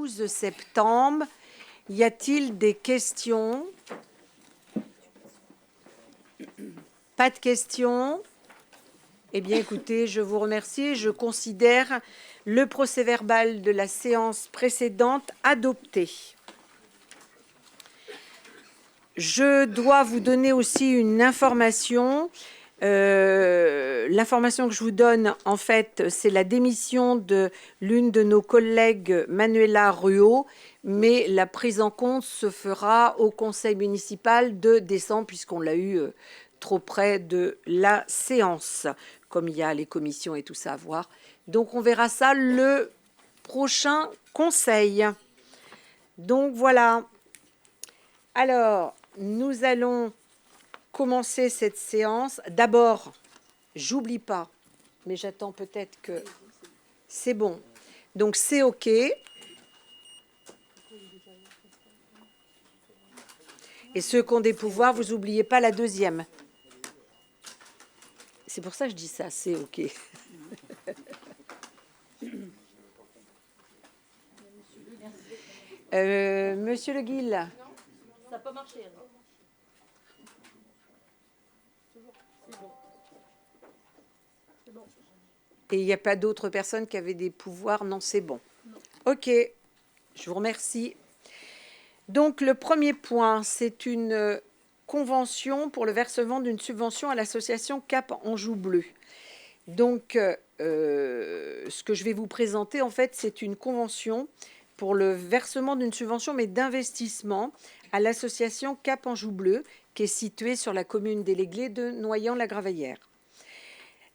12 septembre. Y a-t-il des questions? Pas de questions? Eh bien, écoutez, je vous remercie. Je considère le procès-verbal de la séance précédente adopté. Je dois vous donner aussi une information. L'information que je vous donne, en fait, c'est la démission de l'une de nos collègues, Manuela Ruot, mais la prise en compte se fera au conseil municipal de décembre, puisqu'on l'a eu trop près de la séance, comme il y a les commissions et tout ça à voir. Donc, on verra ça le prochain conseil. Donc, voilà. Alors, nous allons commencer cette séance. D'abord, j'oublie pas, mais j'attends peut-être que c'est bon. Donc, c'est OK. Et ceux qui ont des pouvoirs, vous n'oubliez pas la deuxième. C'est pour ça que je dis ça, c'est OK. Monsieur Le Guil. Ça n'a pas marché. Et il n'y a pas d'autres personnes qui avaient des pouvoirs? Non, c'est bon. OK, je vous remercie. Donc, le premier point, c'est une convention pour le versement d'une subvention à l'association Cap Anjou Bleu. Donc, ce que je vais vous présenter, en fait, c'est une convention pour le versement d'une subvention, mais d'investissement à l'association Cap Anjou Bleu, qui est située sur la commune déléguée de Noyant-la-Gravaillère.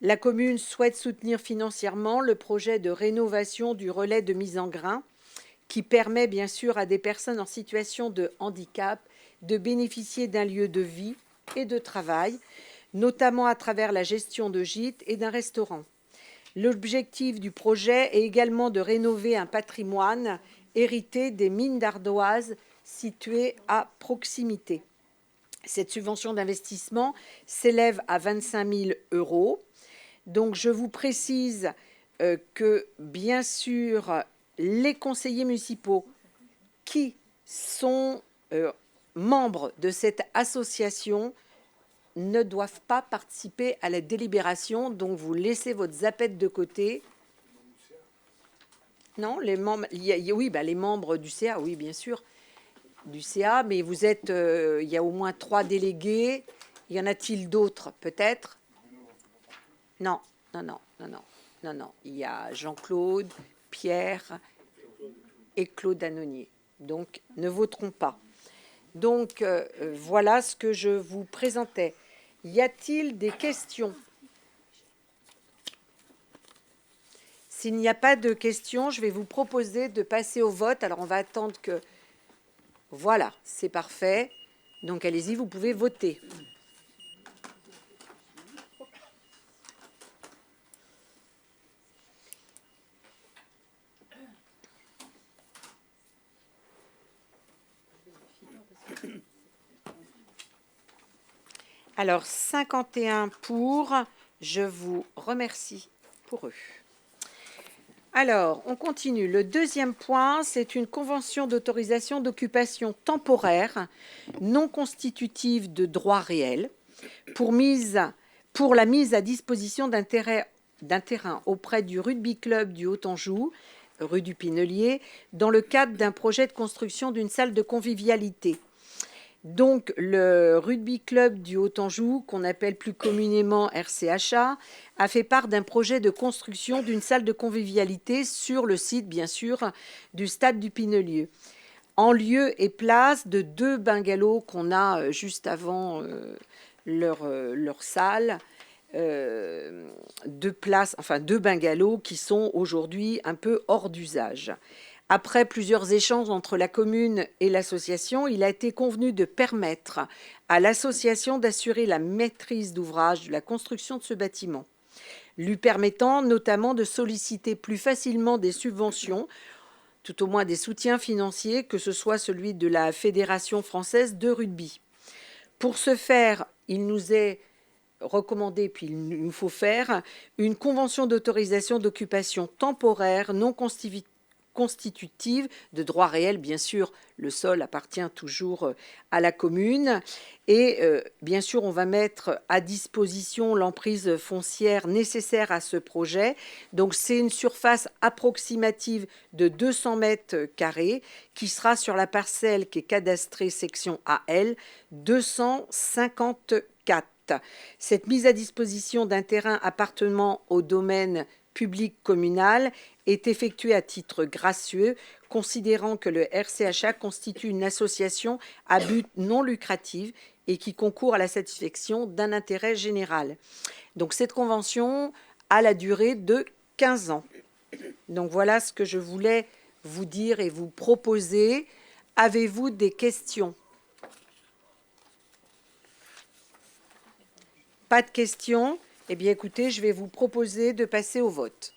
La commune souhaite soutenir financièrement le projet de rénovation du relais de mise en grain, qui permet bien sûr à des personnes en situation de handicap de bénéficier d'un lieu de vie et de travail, notamment à travers la gestion de gîtes et d'un restaurant. L'objectif du projet est également de rénover un patrimoine hérité des mines d'ardoise situées à proximité. Cette subvention d'investissement s'élève à 25 000 €. Donc, je vous précise que, bien sûr, les conseillers municipaux qui sont membres de cette association ne doivent pas participer à la délibération. Donc, vous laissez votre zapette de côté. Non, les membres, oui, les membres du CA, oui, bien sûr, du CA, mais vous êtes, il y a au moins 3 délégués. Y en a-t-il d'autres, peut-être? Non, non, non, non, non, non, non. Il y a Jean-Claude, Pierre et Claude Annonier. Donc, ne voteront pas. Donc, voilà ce que je vous présentais. Y a-t-il des questions? S'il n'y a pas de questions, je vais vous proposer de passer au vote. Alors, on va attendre que... Voilà, c'est parfait. Donc, allez-y, vous pouvez voter. Alors, 51 pour. Je vous remercie pour eux. Alors, on continue. Le deuxième point, c'est une convention d'autorisation d'occupation temporaire non constitutive de droit réel pour la mise à disposition d'un terrain auprès du rugby club du Haut-Anjou, rue du Pinelier, dans le cadre d'un projet de construction d'une salle de convivialité. Donc, le rugby club du Haut-Anjou, qu'on appelle plus communément RCHA, a fait part d'un projet de construction d'une salle de convivialité sur le site, bien sûr, du stade du Pinelier, en lieu et place de 2 bungalows qu'on a juste avant leur salle, 2 bungalows qui sont aujourd'hui un peu hors d'usage. Après plusieurs échanges entre la commune et l'association, il a été convenu de permettre à l'association d'assurer la maîtrise d'ouvrage de la construction de ce bâtiment, lui permettant notamment de solliciter plus facilement des subventions, tout au moins des soutiens financiers, que ce soit celui de la Fédération française de rugby. Pour ce faire, il nous est recommandé, puis il nous faut faire une convention d'autorisation d'occupation temporaire non constitutive de droit réel. Bien sûr, le sol appartient toujours à la commune. Et bien sûr, on va mettre à disposition l'emprise foncière nécessaire à ce projet. Donc, c'est une surface approximative de 200 mètres carrés qui sera sur la parcelle qui est cadastrée section AL 254. Cette mise à disposition d'un terrain appartenant au domaine public communal est effectuée à titre gracieux, considérant que le RCHA constitue une association à but non lucratif et qui concourt à la satisfaction d'un intérêt général. Donc cette convention a la durée de 15 ans. Donc voilà ce que je voulais vous dire et vous proposer. Avez-vous des questions? Pas de questions? Eh bien, écoutez, je vais vous proposer de passer au vote.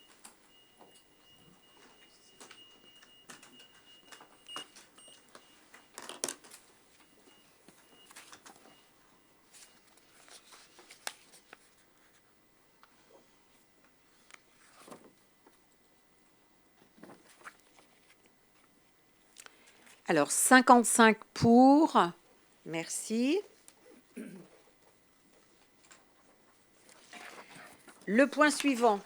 Alors, 55 pour. Merci. Le point suivant.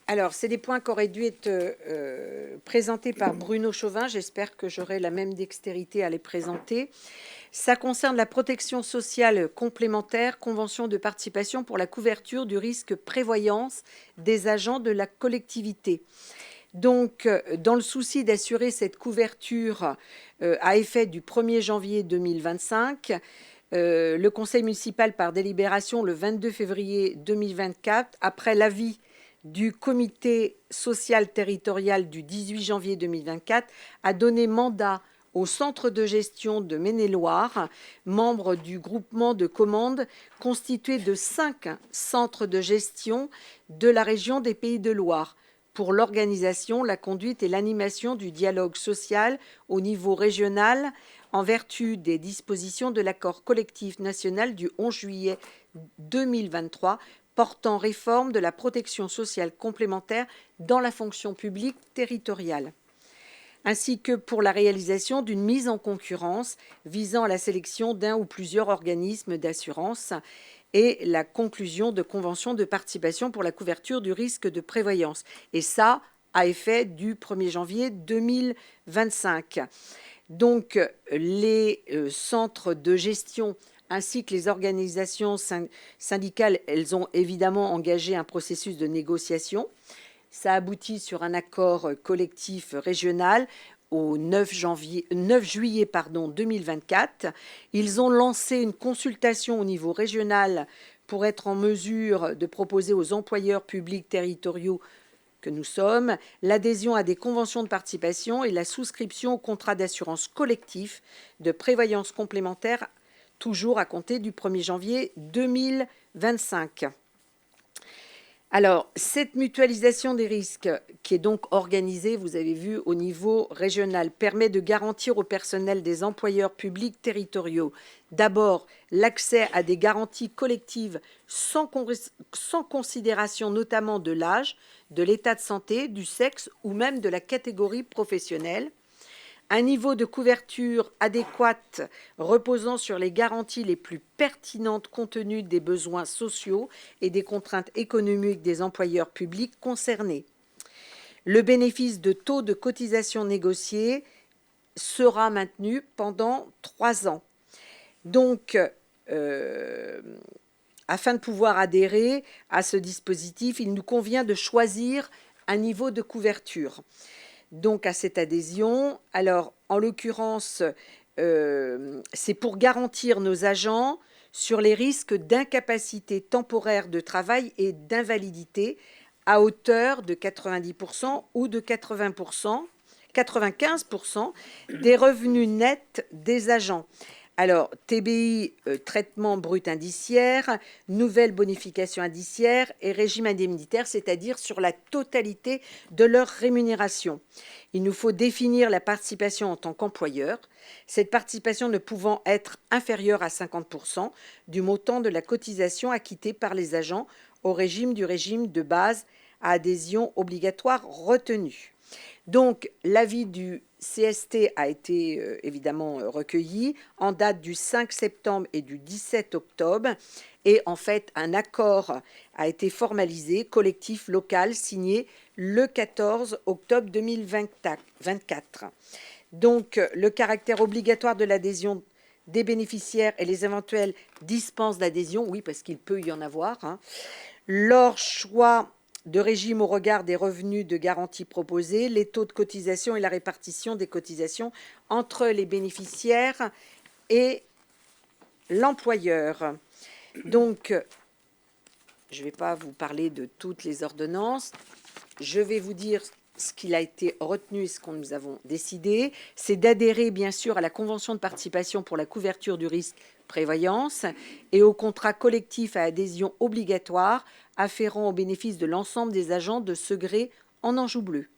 Alors, c'est des points qui auraient dû être présentés par Bruno Chauvin. J'espère que j'aurai la même dextérité à les présenter. Ça concerne la protection sociale complémentaire, convention de participation pour la couverture du risque prévoyance des agents de la collectivité. Donc, dans le souci d'assurer cette couverture à effet du 1er janvier 2025, le Conseil municipal, par délibération le 22 février 2024, après l'avis du comité social territorial du 18 janvier 2024, a donné mandat au centre de gestion de Maine-et-Loire, membre du groupement de commandes constitué de 5 centres de gestion de la région des Pays de Loire, pour l'organisation, la conduite et l'animation du dialogue social au niveau régional en vertu des dispositions de l'accord collectif national du 11 juillet 2023 portant réforme de la protection sociale complémentaire dans la fonction publique territoriale, ainsi que pour la réalisation d'une mise en concurrence visant à la sélection d'un ou plusieurs organismes d'assurance et la conclusion de conventions de participation pour la couverture du risque de prévoyance. Et ça, à effet du 1er janvier 2025. Donc, les centres de gestion ainsi que les organisations syndicales, elles ont évidemment engagé un processus de négociation. Ça aboutit sur un accord collectif régional au 9 juillet 2024. Ils ont lancé une consultation au niveau régional pour être en mesure de proposer aux employeurs publics territoriaux que nous sommes l'adhésion à des conventions de participation et la souscription au contrat d'assurance collectif de prévoyance complémentaire, toujours à compter du 1er janvier 2025. Alors, cette mutualisation des risques, qui est donc organisée, vous avez vu, au niveau régional, permet de garantir au personnel des employeurs publics territoriaux, d'abord, l'accès à des garanties collectives sans considération notamment de l'âge, de l'état de santé, du sexe ou même de la catégorie professionnelle. Un niveau de couverture adéquate reposant sur les garanties les plus pertinentes compte tenu des besoins sociaux et des contraintes économiques des employeurs publics concernés. Le bénéfice de taux de cotisation négociés sera maintenu pendant 3 ans. Donc, afin de pouvoir adhérer à ce dispositif, il nous convient de choisir un niveau de couverture. Donc, à cette adhésion, alors, en l'occurrence, c'est pour garantir nos agents sur les risques d'incapacité temporaire de travail et d'invalidité à hauteur de 90% ou de 95% des revenus nets des agents. Alors, TBI, traitement brut indiciaire, nouvelle bonification indiciaire et régime indemnitaire, c'est-à-dire sur la totalité de leur rémunération. Il nous faut définir la participation en tant qu'employeur, cette participation ne pouvant être inférieure à 50% du montant de la cotisation acquittée par les agents au régime de base à adhésion obligatoire retenu. Donc, l'avis du CST a été évidemment recueilli en date du 5 septembre et du 17 octobre. Et en fait, un accord a été formalisé, collectif local, signé le 14 octobre 2024. Donc, le caractère obligatoire de l'adhésion des bénéficiaires et les éventuelles dispenses d'adhésion, oui, parce qu'il peut y en avoir, hein, leur choix de régime au regard des revenus de garantie proposés, les taux de cotisation et la répartition des cotisations entre les bénéficiaires et l'employeur. Donc, je ne vais pas vous parler de toutes les ordonnances. Je vais vous dire ce qu'il a été retenu et ce que nous avons décidé. C'est d'adhérer, bien sûr, à la convention de participation pour la couverture du risque prévoyance et au contrat collectif à adhésion obligatoire afférent au bénéfice de l'ensemble des agents de ce gré en Anjou bleu.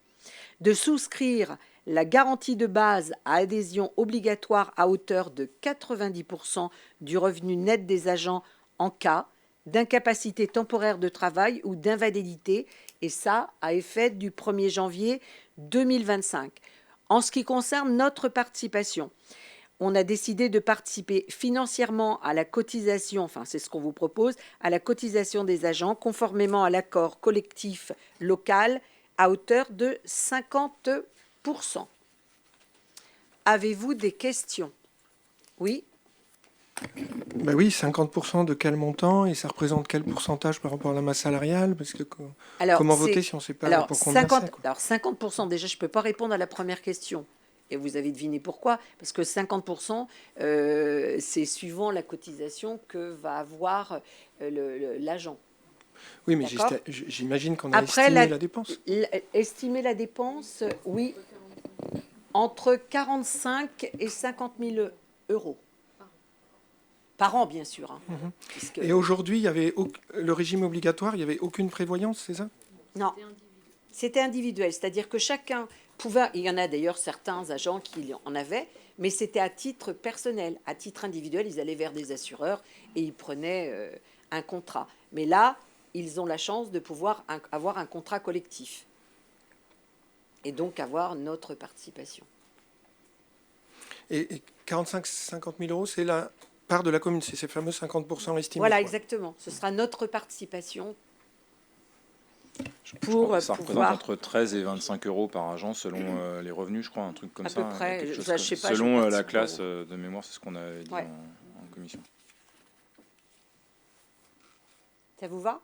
De souscrire la garantie de base à adhésion obligatoire à hauteur de 90% du revenu net des agents en cas d'incapacité temporaire de travail ou d'invalidité, et ça à effet du 1er janvier 2025. En ce qui concerne notre participation, on a décidé de participer financièrement à la cotisation, enfin c'est ce qu'on vous propose, à la cotisation des agents conformément à l'accord collectif local à hauteur de 50%. Avez-vous des questions? Oui? Ben oui, 50% de quel montant et ça représente quel pourcentage par rapport à la masse salariale? Parce que comment voter si on ne sait pas pour combien c'est, quoi. Alors 50%, déjà je ne peux pas répondre à la première question. Et vous avez deviné pourquoi? Parce que 50%, c'est suivant la cotisation que va avoir l'agent. Oui, mais j'imagine qu'on a estimé la dépense. Estimer la dépense, oui, entre 45 et 50 000 euros. Par an, bien sûr. Hein, puisque... Et aujourd'hui, il y avait le régime obligatoire, il n'y avait aucune prévoyance, c'est ça? Non, c'était individuel. C'est-à-dire que chacun pouvait... Il y en a d'ailleurs certains agents qui en avaient, mais c'était à titre personnel. À titre individuel, ils allaient vers des assureurs et ils prenaient un contrat. Mais là, ils ont la chance de pouvoir avoir un contrat collectif. Et donc avoir notre participation. Et 45-50 000 euros, c'est la part de la commune, c'est ces fameux 50% estimés. Voilà, exactement. Ce sera notre participation pour ça représente entre 13 et 25 euros par agent selon les revenus, je crois, un truc comme ça. À peu près. Je sais pas, selon la classe de mémoire, c'est ce qu'on a dit en commission. Ça vous va?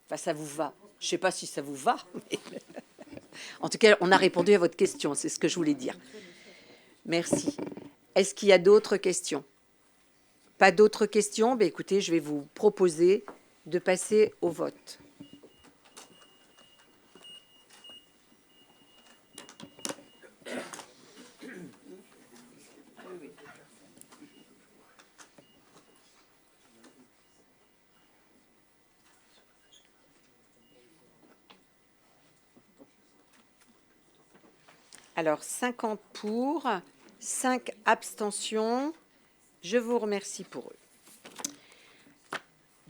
Enfin, ça vous va. Je ne sais pas si ça vous va, mais... En tout cas, on a répondu à votre question, c'est ce que je voulais dire. Merci. Est-ce qu'il y a d'autres questions? Pas d'autres questions? Ben, écoutez, je vais vous proposer de passer au vote. Alors, 50 pour, 5 abstentions. Je vous remercie pour eux.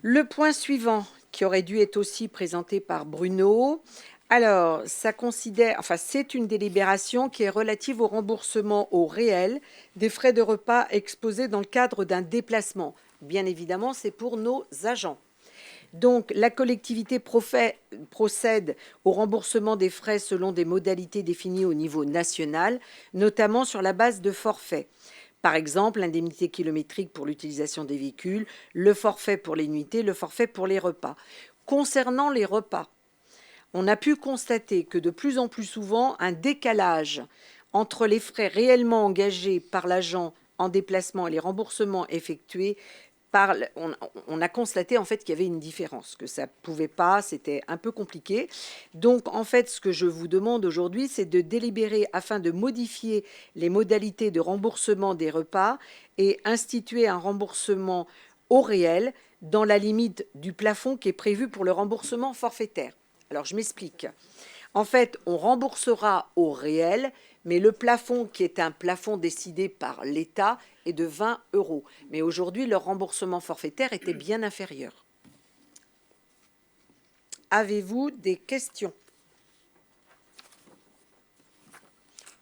Le point suivant, qui aurait dû être aussi présenté par Bruno. Alors, c'est une délibération qui est relative au remboursement au réel des frais de repas exposés dans le cadre d'un déplacement. Bien évidemment, c'est pour nos agents. Donc, la collectivité procède au remboursement des frais selon des modalités définies au niveau national, notamment sur la base de forfaits. Par exemple, l'indemnité kilométrique pour l'utilisation des véhicules, le forfait pour les nuitées, le forfait pour les repas. Concernant les repas, on a pu constater que de plus en plus souvent, un décalage entre les frais réellement engagés par l'agent en déplacement et les remboursements effectués on a constaté en fait qu'il y avait une différence, que ça pouvait pas, c'était un peu compliqué. Donc en fait, ce que je vous demande aujourd'hui, c'est de délibérer afin de modifier les modalités de remboursement des repas et instituer un remboursement au réel dans la limite du plafond qui est prévu pour le remboursement forfaitaire. Alors je m'explique. En fait, on remboursera au réel, mais le plafond, qui est un plafond décidé par l'État, est de 20 euros. Mais aujourd'hui, le remboursement forfaitaire était bien inférieur. Avez-vous des questions?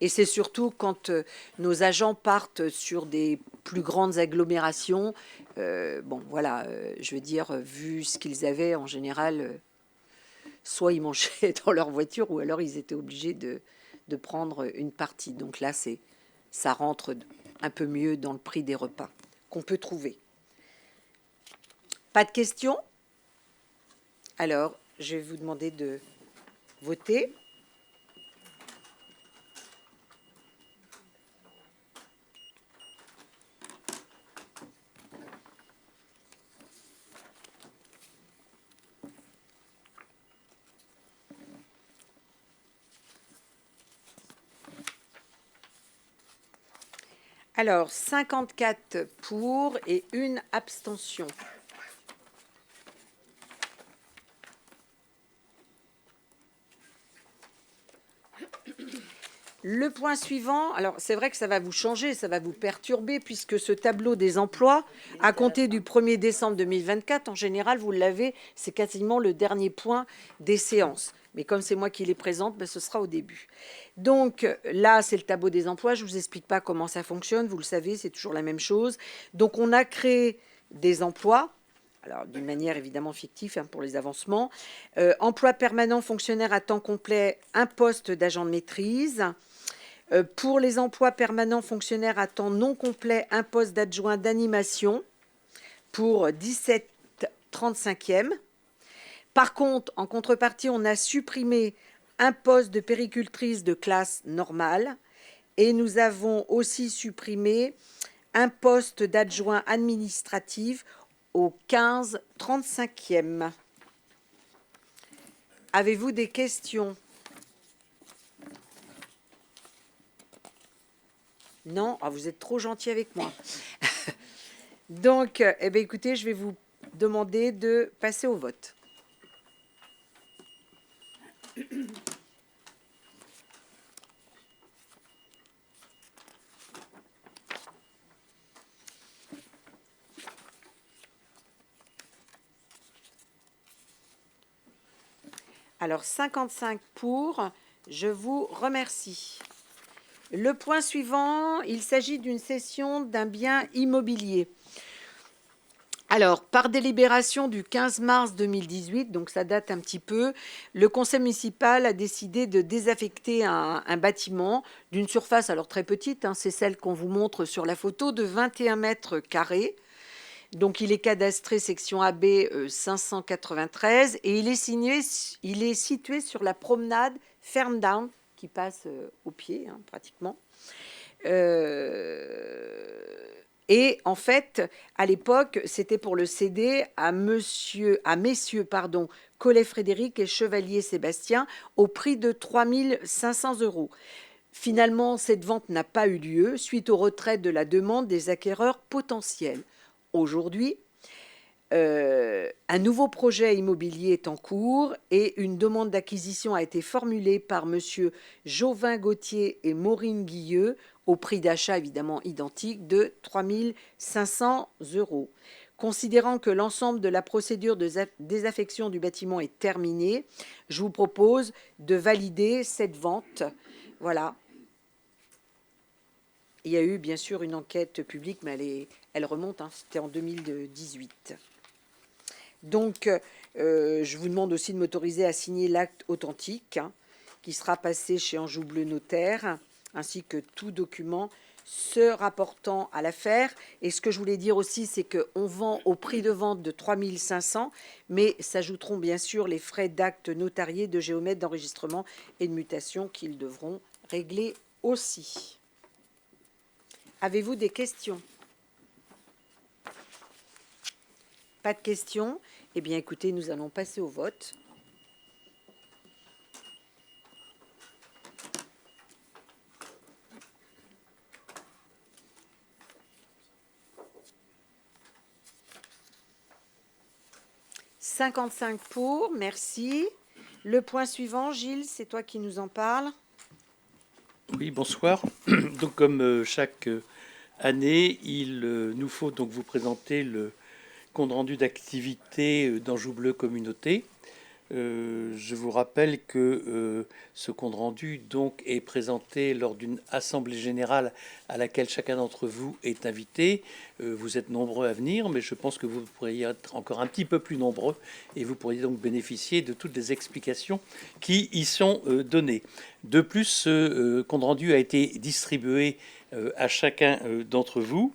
Et c'est surtout quand nos agents partent sur des plus grandes agglomérations. Bon, voilà, je veux dire, vu ce qu'ils avaient en général, soit ils mangeaient dans leur voiture ou alors ils étaient obligés de prendre une partie. Donc là, ça rentre un peu mieux dans le prix des repas qu'on peut trouver. Pas de questions? Alors, je vais vous demander de voter. Alors, 54 pour et une abstention. Le point suivant, alors c'est vrai que ça va vous changer, ça va vous perturber, puisque ce tableau des emplois, à compter du 1er décembre 2024, en général, vous l'avez, c'est quasiment le dernier point des séances. Mais comme c'est moi qui les présente, ce sera au début. Donc là, c'est le tableau des emplois. Je ne vous explique pas comment ça fonctionne. Vous le savez, c'est toujours la même chose. Donc on a créé des emplois, alors d'une manière évidemment fictive pour les avancements. Emploi permanent, fonctionnaire à temps complet, un poste d'agent de maîtrise. Pour les emplois permanents, fonctionnaires à temps non complet, un poste d'adjoint d'animation pour 17,35e. Par contre, en contrepartie, on a supprimé un poste de péricultrice de classe normale et nous avons aussi supprimé un poste d'adjoint administratif au 15,35e. Avez-vous des questions? Non, vous êtes trop gentil avec moi. Donc, écoutez, je vais vous demander de passer au vote. Alors, 55 pour, je vous remercie. Le point suivant, il s'agit d'une cession d'un bien immobilier. Alors, par délibération du 15 mars 2018, donc ça date un petit peu, le conseil municipal a décidé de désaffecter un bâtiment d'une surface, alors très petite, c'est celle qu'on vous montre sur la photo, de 21 mètres carrés. Donc, il est cadastré section AB 593 et il est situé sur la promenade Ferndown qui passe au pied, pratiquement. Et en fait, à l'époque, c'était pour le céder à messieurs Collet-Frédéric et Chevalier Sébastien au prix de 3 500 €. Finalement, cette vente n'a pas eu lieu suite au retrait de la demande des acquéreurs potentiels. Aujourd'hui, un nouveau projet immobilier est en cours et une demande d'acquisition a été formulée par monsieur Jovin Gauthier et Maureen Guilleux au prix d'achat évidemment identique de 3 500 €. Considérant que l'ensemble de la procédure de désaffection du bâtiment est terminée, je vous propose de valider cette vente. Voilà. Il y a eu bien sûr une enquête publique, mais elle remonte, c'était en 2018. Donc, je vous demande aussi de m'autoriser à signer l'acte authentique qui sera passé chez Anjou Bleu Notaire, ainsi que tout document se rapportant à l'affaire. Et ce que je voulais dire aussi, c'est qu'on vend au prix de vente de 3 500, mais s'ajouteront bien sûr les frais d'acte notarié, de géomètre, d'enregistrement et de mutation qu'ils devront régler aussi. Avez-vous des questions? Pas de questions? Eh bien, écoutez, nous allons passer au vote. « 55 pour, merci. Le point suivant, Gilles, c'est toi qui nous en parles. Oui, bonsoir. Donc, comme chaque année, il nous faut donc vous présenter le compte rendu d'activité d'Anjou Bleu Communauté. Je vous rappelle que ce compte-rendu donc est présenté lors d'une assemblée générale à laquelle chacun d'entre vous est invité. Vous êtes nombreux à venir, mais je pense que vous pourriez être encore un petit peu plus nombreux et vous pourriez donc bénéficier de toutes les explications qui y sont données. De plus, ce compte-rendu a été distribué à chacun d'entre vous.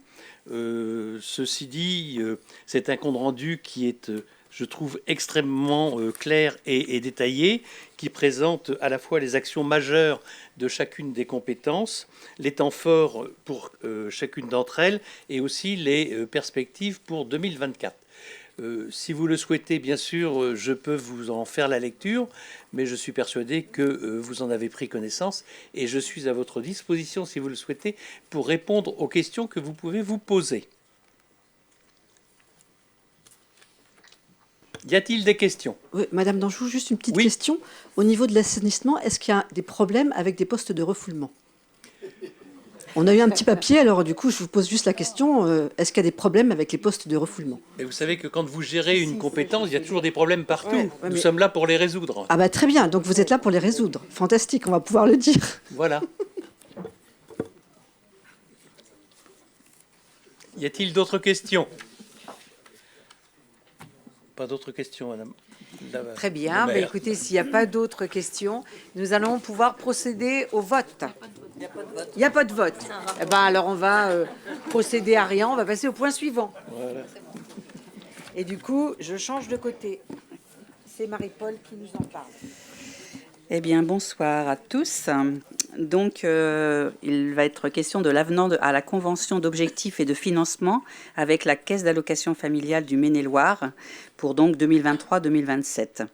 Ceci dit, c'est un compte-rendu qui est... je trouve extrêmement clair et détaillé, qui présente à la fois les actions majeures de chacune des compétences, les temps forts pour chacune d'entre elles, et aussi les perspectives pour 2024. Si vous le souhaitez, bien sûr, je peux vous en faire la lecture, mais je suis persuadé que vous en avez pris connaissance, et je suis à votre disposition, si vous le souhaitez, pour répondre aux questions que vous pouvez vous poser. Y a-t-il des questions? Oui, Madame Danjou, juste une petite question. Au niveau de l'assainissement, est-ce qu'il y a des problèmes avec des postes de refoulement? On a eu un petit papier, alors du coup, je vous pose juste la question, est-ce qu'il y a des problèmes avec les postes de refoulement? Et vous savez que quand vous gérez une compétence, il y a toujours des problèmes partout. Nous sommes là pour les résoudre. Ah bah très bien, donc vous êtes là pour les résoudre. Fantastique, on va pouvoir le dire. Voilà. Y a-t-il d'autres questions? Pas d'autres questions, madame. Très bien. Bah, écoutez, s'il n'y a pas d'autres questions, nous allons pouvoir procéder au vote. Il n'y a pas de vote. Eh ben, alors, on va procéder à rien. On va passer au point suivant. Voilà. Et du coup, je change de côté. C'est Marie-Paul qui nous en parle. Eh bien, bonsoir à tous. Donc, il va être question de l'avenant à la convention d'objectifs et de financement avec la Caisse d'allocation familiale du Maine-et-Loire pour donc 2023-2027.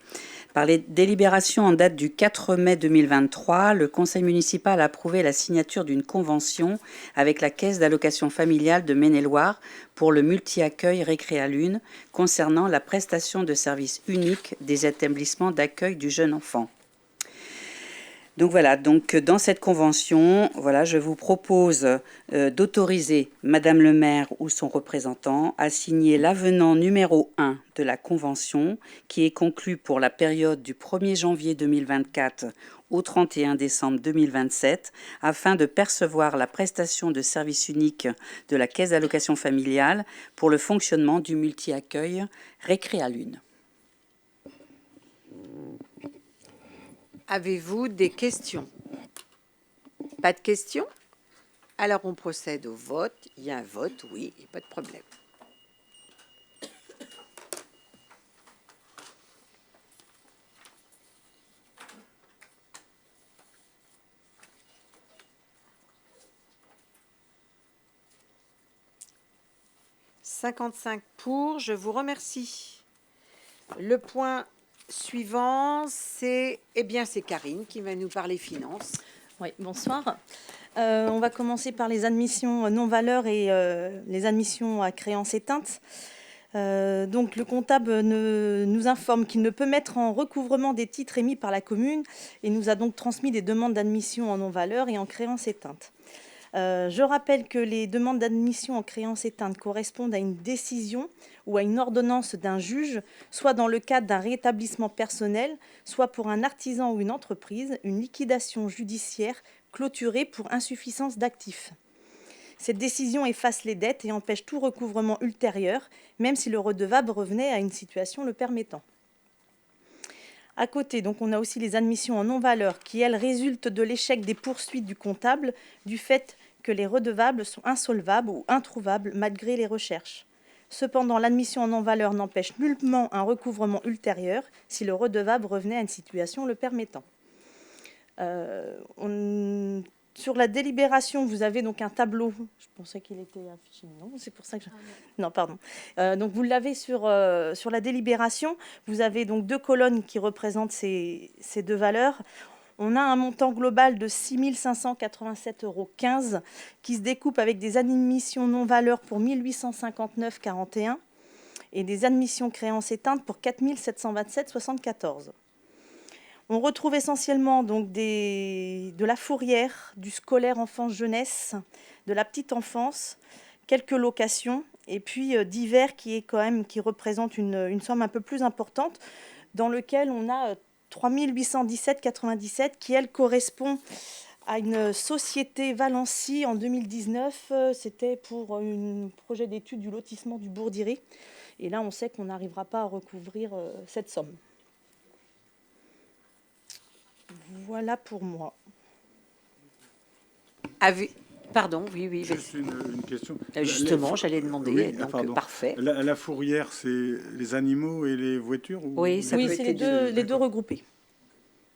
Par les délibérations en date du 4 mai 2023, le Conseil municipal a approuvé la signature d'une convention avec la Caisse d'allocation familiale de Maine-et-Loire pour le multi-accueil Récréalune concernant la prestation de services uniques des établissements d'accueil du jeune enfant. Donc voilà, donc dans cette convention, voilà, je vous propose d'autoriser Madame le maire ou son représentant à signer l'avenant numéro 1 de la convention qui est conclu pour la période du 1er janvier 2024 au 31 décembre 2027 afin de percevoir la prestation de service unique de la Caisse d'allocation familiale pour le fonctionnement du multi-accueil Récréalune. Avez-vous des questions? Pas de questions? Alors on procède au vote. Il y a un vote, oui, il n'y a pas de problème. « 55 pour, je vous remercie. » Le point suivant, c'est Karine qui va nous parler finances. Oui, bonsoir. On va commencer par les admissions non-valeurs et les admissions à créances éteintes. Donc, le comptable nous informe qu'il ne peut mettre en recouvrement des titres émis par la commune et nous a donc transmis des demandes d'admission en non-valeur et en créances éteintes. Je rappelle que les demandes d'admission en créances éteintes correspondent à une décision ou à une ordonnance d'un juge, soit dans le cadre d'un rétablissement personnel, soit pour un artisan ou une entreprise, une liquidation judiciaire clôturée pour insuffisance d'actifs. Cette décision efface les dettes et empêche tout recouvrement ultérieur, même si le redevable revenait à une situation le permettant. À côté, donc, on a aussi les admissions en non-valeur qui, elles, résultent de l'échec des poursuites du comptable du fait que les redevables sont insolvables ou introuvables malgré les recherches. Cependant, l'admission en non-valeur n'empêche nullement un recouvrement ultérieur si le redevable revenait à une situation le permettant. Sur la délibération, vous avez donc un tableau. Je pensais qu'il était affiché. Non, c'est pour ça que non, pardon. Donc vous l'avez sur la délibération. Vous avez donc deux colonnes qui représentent ces deux valeurs. On a un montant global de 6 587,15 € qui se découpe avec des admissions non-valeurs pour 1 859,41 € et des admissions créances éteintes pour 4 727,74 €. On retrouve essentiellement donc de la fourrière, du scolaire enfance-jeunesse, de la petite enfance, quelques locations et puis divers qui représentent une somme un peu plus importante. dans lequel on a 3817,97 qui, elle, correspond à une société Valency en 2019. C'était pour un projet d'étude du lotissement du Bourg-d'Iry. Et là, on sait qu'on n'arrivera pas à recouvrir cette somme. Voilà pour moi. Pardon, oui. Juste une question. Justement, j'allais demander, oui, donc parfait. La fourrière, c'est les animaux et les voitures Oui, c'est les deux regroupés.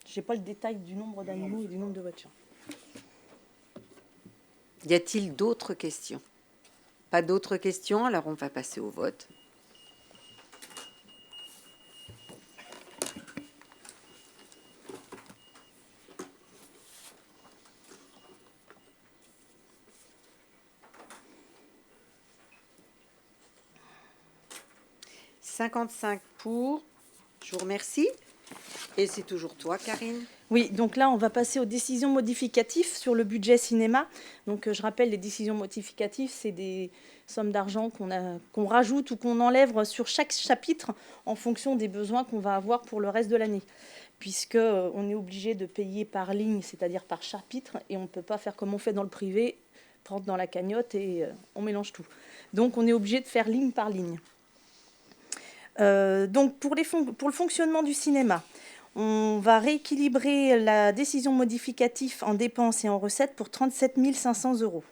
Je n'ai pas le détail du nombre d'animaux et du nombre de voitures. Y a-t-il d'autres questions? Pas d'autres questions, alors on va passer au vote. « 55 pour. Je vous remercie. Et c'est toujours toi, Karine. Oui, donc là, on va passer aux décisions modificatives sur le budget cinéma. Donc, je rappelle, les décisions modificatives, c'est des sommes d'argent qu'on rajoute ou qu'on enlève sur chaque chapitre en fonction des besoins qu'on va avoir pour le reste de l'année. Puisqu'on est obligé de payer par ligne, c'est-à-dire par chapitre, et on ne peut pas faire comme on fait dans le privé, 30 dans la cagnotte et on mélange tout. Donc, on est obligé de faire ligne par ligne. Donc, pour le fonctionnement du cinéma, on va rééquilibrer la décision modificative en dépenses et en recettes pour 37 500 €.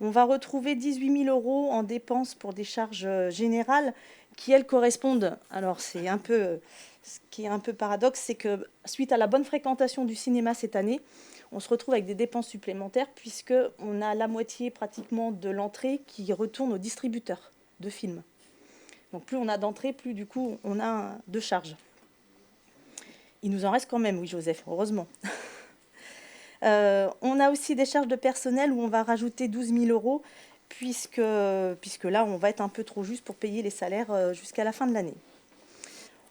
On va retrouver 18 000 € en dépenses pour des charges générales qui, elles, correspondent. Alors, ce qui est un peu paradoxe, c'est que suite à la bonne fréquentation du cinéma cette année, on se retrouve avec des dépenses supplémentaires puisqu'on a la moitié pratiquement de l'entrée qui retourne aux distributeurs de films. Donc, plus on a d'entrées, plus du coup, on a de charges. Il nous en reste quand même, oui, Joseph, heureusement. On a aussi des charges de personnel où on va rajouter 12 000 € puisque là, on va être un peu trop juste pour payer les salaires jusqu'à la fin de l'année.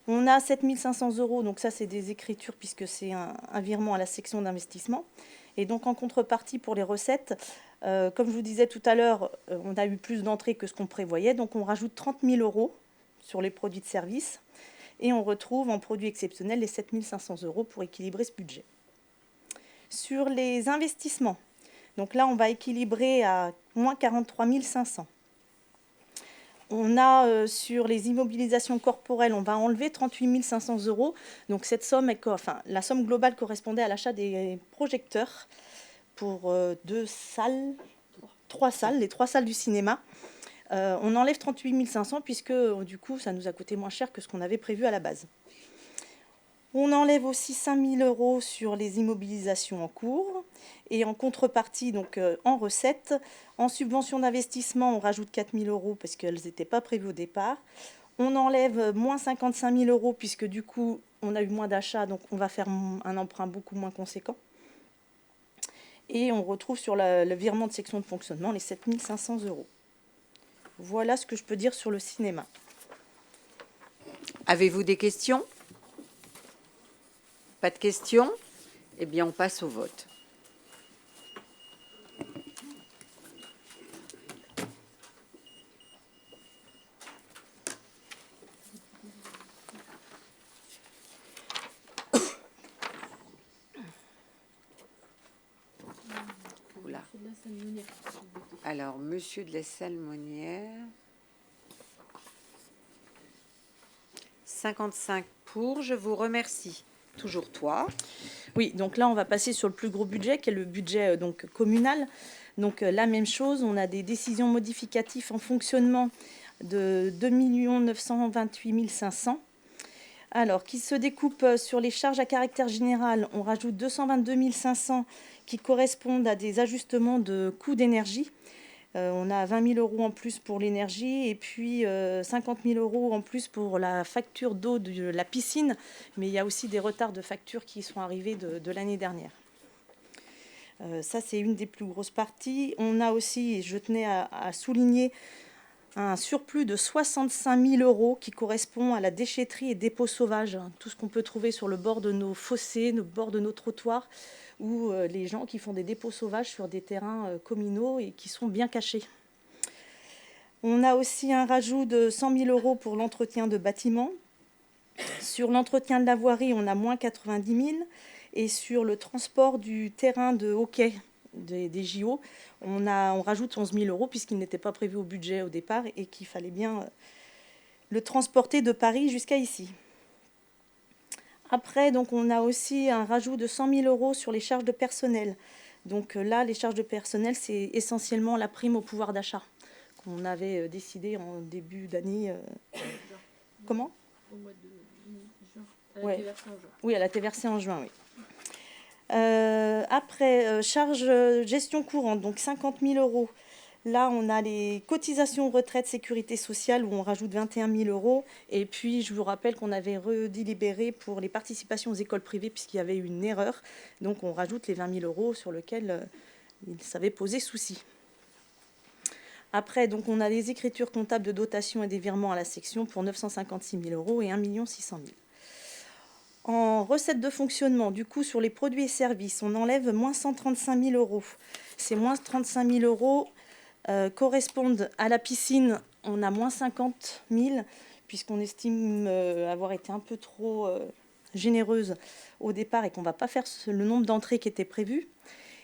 On a 7 500 €, donc ça, c'est des écritures puisque c'est un virement à la section d'investissement. Et donc, en contrepartie pour les recettes, comme je vous disais tout à l'heure, on a eu plus d'entrées que ce qu'on prévoyait. Donc, on rajoute 30 000 € sur les produits de service. Et on retrouve en produits exceptionnels les 7 500 € pour équilibrer ce budget. Sur les investissements, donc là, on va équilibrer à moins 43 500. On a sur les immobilisations corporelles, on va enlever 38 500 €. Donc cette somme, la somme globale correspondait à l'achat des projecteurs pour les 3 salles du cinéma. On enlève 38 500 puisque du coup, ça nous a coûté moins cher que ce qu'on avait prévu à la base. On enlève aussi 5 000 € sur les immobilisations en cours. Et en contrepartie, donc en recettes, en subvention d'investissement, on rajoute 4 000 € parce qu'elles n'étaient pas prévues au départ. On enlève moins 55 000 € puisque du coup, on a eu moins d'achats, donc on va faire un emprunt beaucoup moins conséquent. Et on retrouve sur le virement de section de fonctionnement les 7 500 €. Voilà ce que je peux dire sur le cinéma. Avez-vous des questions? Pas de questions? Eh bien, on passe au vote. Oula. Alors, Monsieur de la Salmonnière. 55 pour, je vous remercie. Toujours toi. Oui, donc là, on va passer sur le plus gros budget, qui est le budget communal. Donc la même chose, on a des décisions modificatives en fonctionnement de 2 928 500. Alors, qui se découpe sur les charges à caractère général, on rajoute 222 500 qui correspondent à des ajustements de coûts d'énergie. On a 20 000 € en plus pour l'énergie et puis 50 000 € en plus pour la facture d'eau de la piscine. Mais il y a aussi des retards de factures qui sont arrivés de l'année dernière. Ça, c'est une des plus grosses parties. On a aussi, et je tenais à souligner, un surplus de 65 000 € qui correspond à la déchetterie et dépôts sauvages. Tout ce qu'on peut trouver sur le bord de nos fossés, le bord de nos trottoirs, ou les gens qui font des dépôts sauvages sur des terrains communaux et qui sont bien cachés. On a aussi un rajout de 100 000 € pour l'entretien de bâtiments. Sur l'entretien de la voirie, on a moins 90 000. Et sur le transport du terrain de hockey des JO, on rajoute 11 000 euros puisqu'il n'était pas prévu au budget au départ et qu'il fallait bien le transporter de Paris jusqu'à ici. Après, donc, on a aussi un rajout de 100 000 euros sur les charges de personnel. Donc là, les charges de personnel, c'est essentiellement la prime au pouvoir d'achat qu'on avait décidé en début d'année. Comment ? Au mois de juin. Elle a été versée en juin. Oui, elle a été versée en juin, oui. Après, charges gestion courante, donc 50 000 euros. Là, on a les cotisations retraite sécurité sociale où on rajoute 21 000 euros. Et puis, je vous rappelle qu'on avait redélibéré pour les participations aux écoles privées puisqu'il y avait eu une erreur. Donc, on rajoute les 20 000 euros sur lesquels ça avait posé souci. Après, donc, on a les écritures comptables de dotation et des virements à la section pour 956 000 euros et 1 600 000. En recettes de fonctionnement, du coup, sur les produits et services, on enlève moins 135 000 euros. Ces moins 35 000 euros correspondent à la piscine. On a moins 50 000, puisqu'on estime avoir été un peu trop généreuse au départ et qu'on ne va pas faire le nombre d'entrées qui était prévu.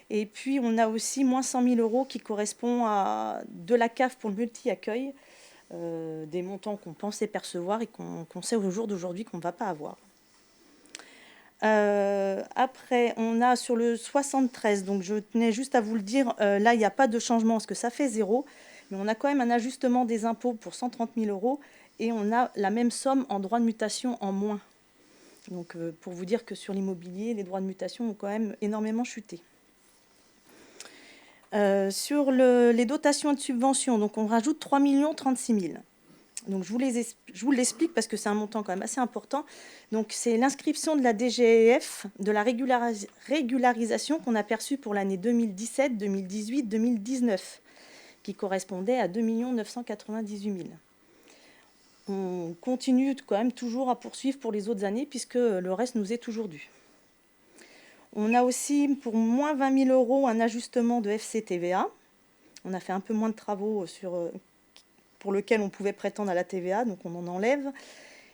Et puis, on a aussi moins 100 000 euros qui correspond à de la CAF pour le multi-accueil, des montants qu'on pensait percevoir et qu'on sait au jour d'aujourd'hui qu'on ne va pas avoir. Après, on a sur le 73, donc je tenais juste à vous le dire, là, il n'y a pas de changement parce que ça fait 0, mais on a quand même un ajustement des impôts pour 130 000 euros et on a la même somme en droits de mutation en moins. Donc, pour vous dire que sur l'immobilier, les droits de mutation ont quand même énormément chuté. Sur les dotations et de subventions, donc on rajoute 3 36 000. Donc je vous l'explique parce que c'est un montant quand même assez important. Donc c'est l'inscription de la DGF, de la régularisation qu'on a perçue pour l'année 2017, 2018, 2019, qui correspondait à 2 998 000. On continue quand même toujours à poursuivre pour les autres années puisque le reste nous est toujours dû. On a aussi pour moins 20 000 euros un ajustement de FCTVA. On a fait un peu moins de travaux pour lequel on pouvait prétendre à la TVA, donc on en enlève.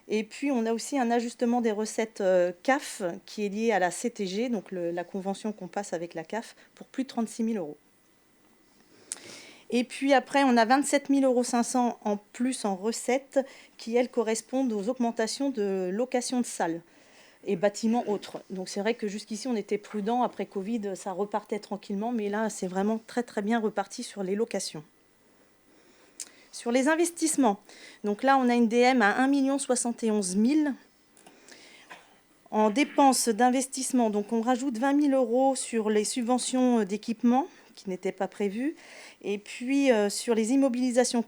Et puis, on a aussi un ajustement des recettes CAF qui est lié à la CTG, donc la convention qu'on passe avec la CAF, pour plus de 36 000 euros. Et puis après, on a 27 500 € en plus en recettes qui, elles, correspondent aux augmentations de location de salles et bâtiments autres. Donc c'est vrai que jusqu'ici, on était prudent. Après Covid, ça repartait tranquillement, mais là, c'est vraiment très, très bien reparti sur les locations. Sur les investissements, donc là, on a une DM à 1 071 000. En dépenses d'investissement, donc on rajoute 20 000 euros sur les subventions d'équipement qui n'étaient pas prévues. Et puis, sur les immobilisations en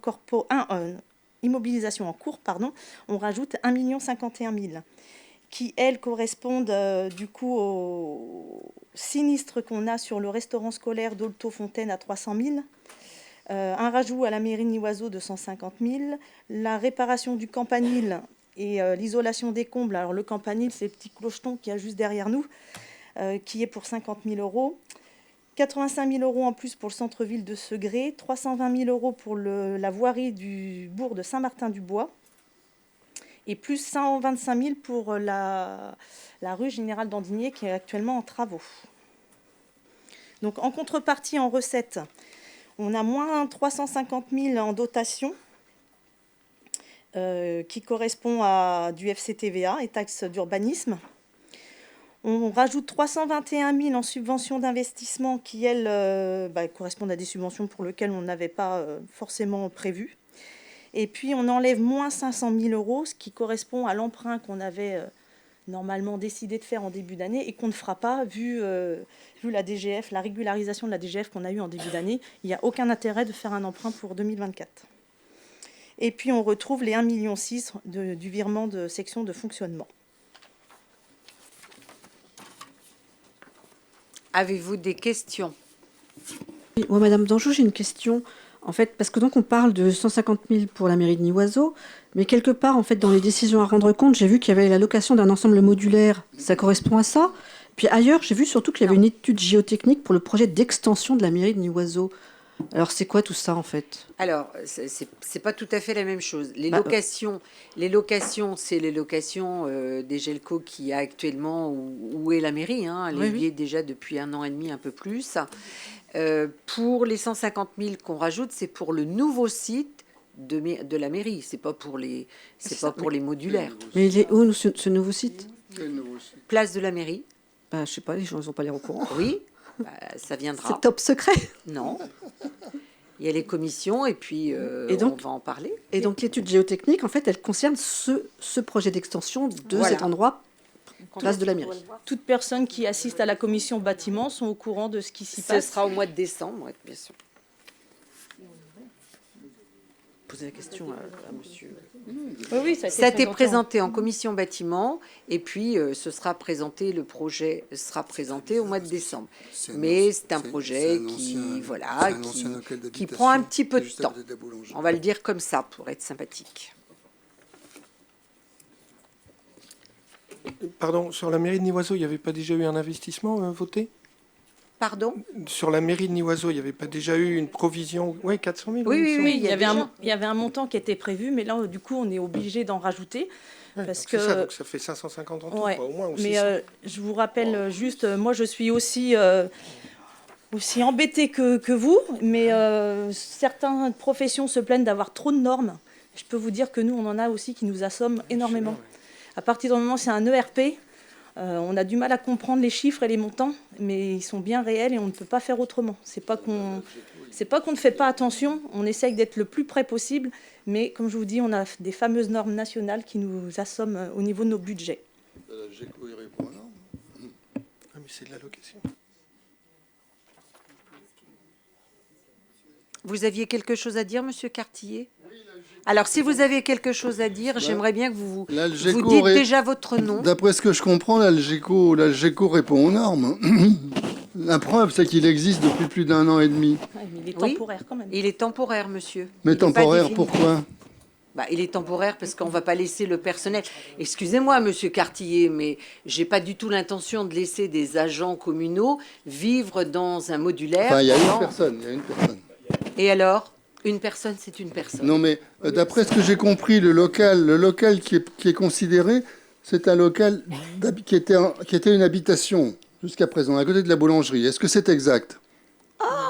cours, on rajoute 1 051 000, qui, elles, correspondent du coup au sinistre qu'on a sur le restaurant scolaire d'Olto-Fontaine à 300 000. Un rajout à la mairie de Niouazeau de 150 000, la réparation du campanile et l'isolation des combles. Alors le campanile, c'est le petit clocheton qui est juste derrière nous, qui est pour 50 000 euros. 85 000 euros en plus pour le centre-ville de Segré, 320 000 euros pour la voirie du bourg de Saint-Martin-du-Bois et plus 125 000 pour la rue Générale d'Andigné qui est actuellement en travaux. Donc en contrepartie, en recettes, on a moins 350 000 en dotation, qui correspond à du FCTVA et taxes d'urbanisme. On rajoute 321 000 en subventions d'investissement qui, elles, correspondent à des subventions pour lesquelles on n'avait pas forcément prévu. Et puis, on enlève moins 500 000 euros, ce qui correspond à l'emprunt qu'on avait normalement décidé de faire en début d'année et qu'on ne fera pas, vu la DGF, la régularisation de la DGF qu'on a eue en début d'année. Il n'y a aucun intérêt de faire un emprunt pour 2024. Et puis, on retrouve les 1,6 million du virement de section de fonctionnement. Avez-vous des questions? Oui, moi, Madame Danjou, j'ai une question. En fait, parce que donc on parle de 150 000 pour la mairie de Niouazeau, mais quelque part, en fait, dans les décisions à rendre compte, j'ai vu qu'il y avait l'allocation d'un ensemble modulaire. Ça correspond à ça. Puis ailleurs, j'ai vu surtout qu'il y avait une étude géotechnique pour le projet d'extension de la mairie de Niouazeau. Alors, c'est quoi tout ça, en fait? Alors, c'est pas tout à fait la même chose. Les locations, c'est les locations des GELCO qu'il y a actuellement où est la mairie. Hein, elle y est déjà depuis 1 an et demi, un peu plus. Pour les 150 000 qu'on rajoute, c'est pour le nouveau site de la mairie. C'est pas pour les modulaires. Mais il est où, ce nouveau site? Place de la mairie. Je sais pas, les gens n'ont pas l'air au courant. Oui, ça viendra. C'est top secret. Non. Il y a les commissions et puis on va en parler. Et donc l'étude géotechnique, en fait, elle concerne ce projet d'extension de cet endroit, place de la mairie. Toutes personnes qui assistent à la commission bâtiment sont au courant de ce qui s'y passe. Ce sera au mois de décembre, bien sûr. Poser la question à monsieur. Oui, ça a été présenté en commission bâtiment et puis ce sera présenté, le projet sera présenté au mois de décembre. Mais c'est un projet qui prend un petit peu de temps. On va le dire comme ça pour être sympathique. Pardon, sur la mairie de Nivoiseau, il n'y avait pas déjà eu un investissement voté? Pardon? Sur la mairie de Nivoiseau, il n'y avait pas déjà eu une provision? Oui, 400 000. Oui, il y avait un montant qui était prévu, mais là, du coup, on est obligé d'en rajouter. Parce que ça, donc ça fait 550 en tout, ouais, quoi, au moins. Ou mais je vous rappelle juste, moi, je suis aussi embêtée que vous, mais certaines professions se plaignent d'avoir trop de normes. Je peux vous dire que nous, on en a aussi qui nous assomment énormément. À partir du moment où c'est un ERP, on a du mal à comprendre les chiffres et les montants, mais ils sont bien réels et on ne peut pas faire autrement. C'est pas qu'on ne fait pas attention, on essaye d'être le plus près possible, mais comme je vous dis, on a des fameuses normes nationales qui nous assomment au niveau de nos budgets. La GECO, il répond à normes. Ah, mais c'est de la location. Vous aviez quelque chose à dire, monsieur Cartillet? Alors, si vous avez quelque chose à dire, j'aimerais bien que vous dites déjà votre nom. D'après ce que je comprends, la GECO répond aux normes. La preuve, c'est qu'il existe depuis plus d'1 an et demi. Ouais, mais il est temporaire quand même. Il est temporaire, monsieur. Mais temporaire, pourquoi? Il est temporaire parce qu'on ne va pas laisser le personnel. Excusez-moi, monsieur Cartillet, mais je n'ai pas du tout l'intention de laisser des agents communaux vivre dans un modulaire. Enfin, il y a une personne. Et alors? Une personne, c'est une personne. Non, mais d'après ce que j'ai compris, le local qui est considéré, c'est un local qui était une habitation jusqu'à présent, à côté de la boulangerie. Est-ce que c'est exact?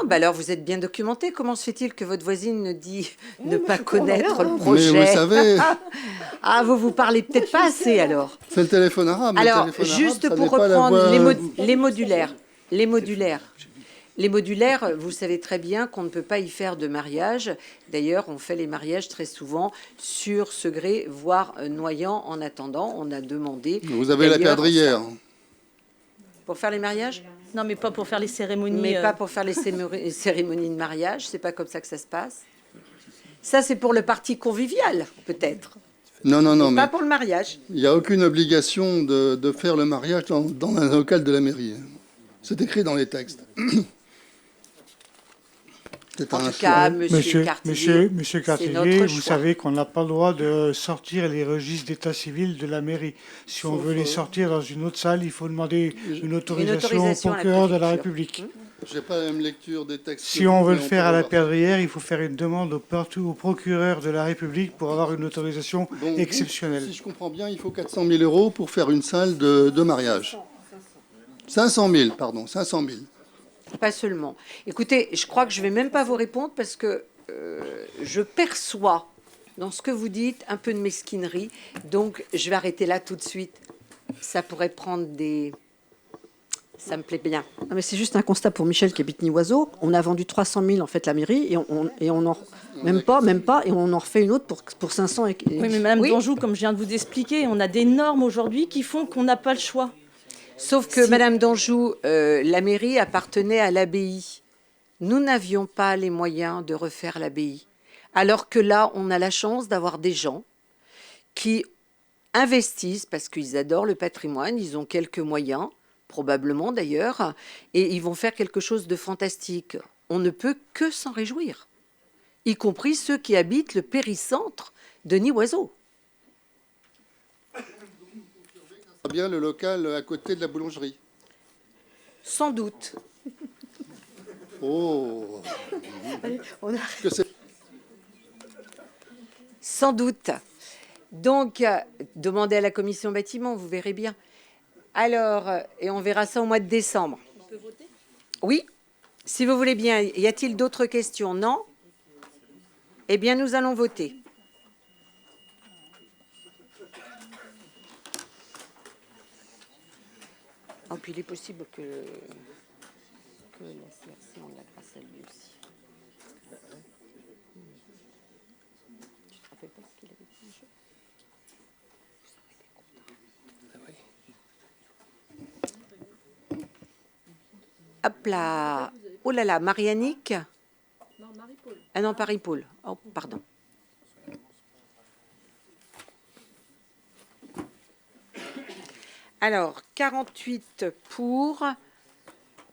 Alors vous êtes bien documenté. Comment se fait-il que votre voisine dit ne pas connaître le projet? Mais vous savez... vous parlez peut-être pas assez alors. C'est le téléphone arabe. Alors, juste pour reprendre les modulaires. Les modulaires, vous savez très bien qu'on ne peut pas y faire de mariage. D'ailleurs, on fait les mariages très souvent sur Segré, voire Noyant. En attendant, on a demandé... Vous avez la perdrière. Pour faire les mariages? Non, mais pas pour faire les cérémonies. Mais pas pour faire les cérémonies de mariage. C'est pas comme ça que ça se passe. Ça, c'est pour le parti convivial, peut-être. Non, mais pas pour le mariage. Il n'y a aucune obligation de faire le mariage dans un local de la mairie. C'est écrit dans les textes. En tout cas, monsieur Cartillet, vous savez qu'on n'a pas le droit de sortir les registres d'état civil de la mairie. Si on veut les sortir dans une autre salle, il faut demander une autorisation au procureur de la République. Je n'ai pas la même lecture des textes. Si on veut le faire à la perdrière, il faut faire une demande au procureur de la République pour avoir une autorisation exceptionnelle. Si je comprends bien, il faut 400 000 € pour faire une salle de mariage. 500 000, pardon, 500 000. Pas seulement. Écoutez, je crois que je ne vais même pas vous répondre parce que je perçois dans ce que vous dites un peu de mesquinerie. Donc, je vais arrêter là tout de suite. Ça pourrait prendre des... Ça me plaît bien. Non, mais c'est juste un constat pour Michel qui habite Nivoiseau. On a vendu 300 000 en fait la mairie et on en même pas et on en refait une autre pour 500. Oui, mais Madame Danjou, comme je viens de vous expliquer, on a des normes aujourd'hui qui font qu'on n'a pas le choix. Sauf que, Madame Danjou, la mairie appartenait à l'abbaye. Nous n'avions pas les moyens de refaire l'abbaye. Alors que là, on a la chance d'avoir des gens qui investissent, parce qu'ils adorent le patrimoine, ils ont quelques moyens, probablement d'ailleurs, et ils vont faire quelque chose de fantastique. On ne peut que s'en réjouir, y compris ceux qui habitent le péricentre de Nivoiseau. Bien le local à côté de la boulangerie. Sans doute. Oh. Allez, on a... Sans doute. Donc, demandez à la commission bâtiment, vous verrez bien. Alors, et on verra ça au mois de décembre. On peut voter ? Oui, si vous voulez bien. Y a-t-il d'autres questions? Non? Eh bien, nous allons voter. Oh, puis il est possible que la CRC, on l'a grâce à lui aussi. Tu te rappelles pas ce qu'il avait dit? Hop là. Oh là là, Marianique. Non, Marie-Paul. Ah non, Paris-Paul. Oh, pardon. Alors, 48 pour,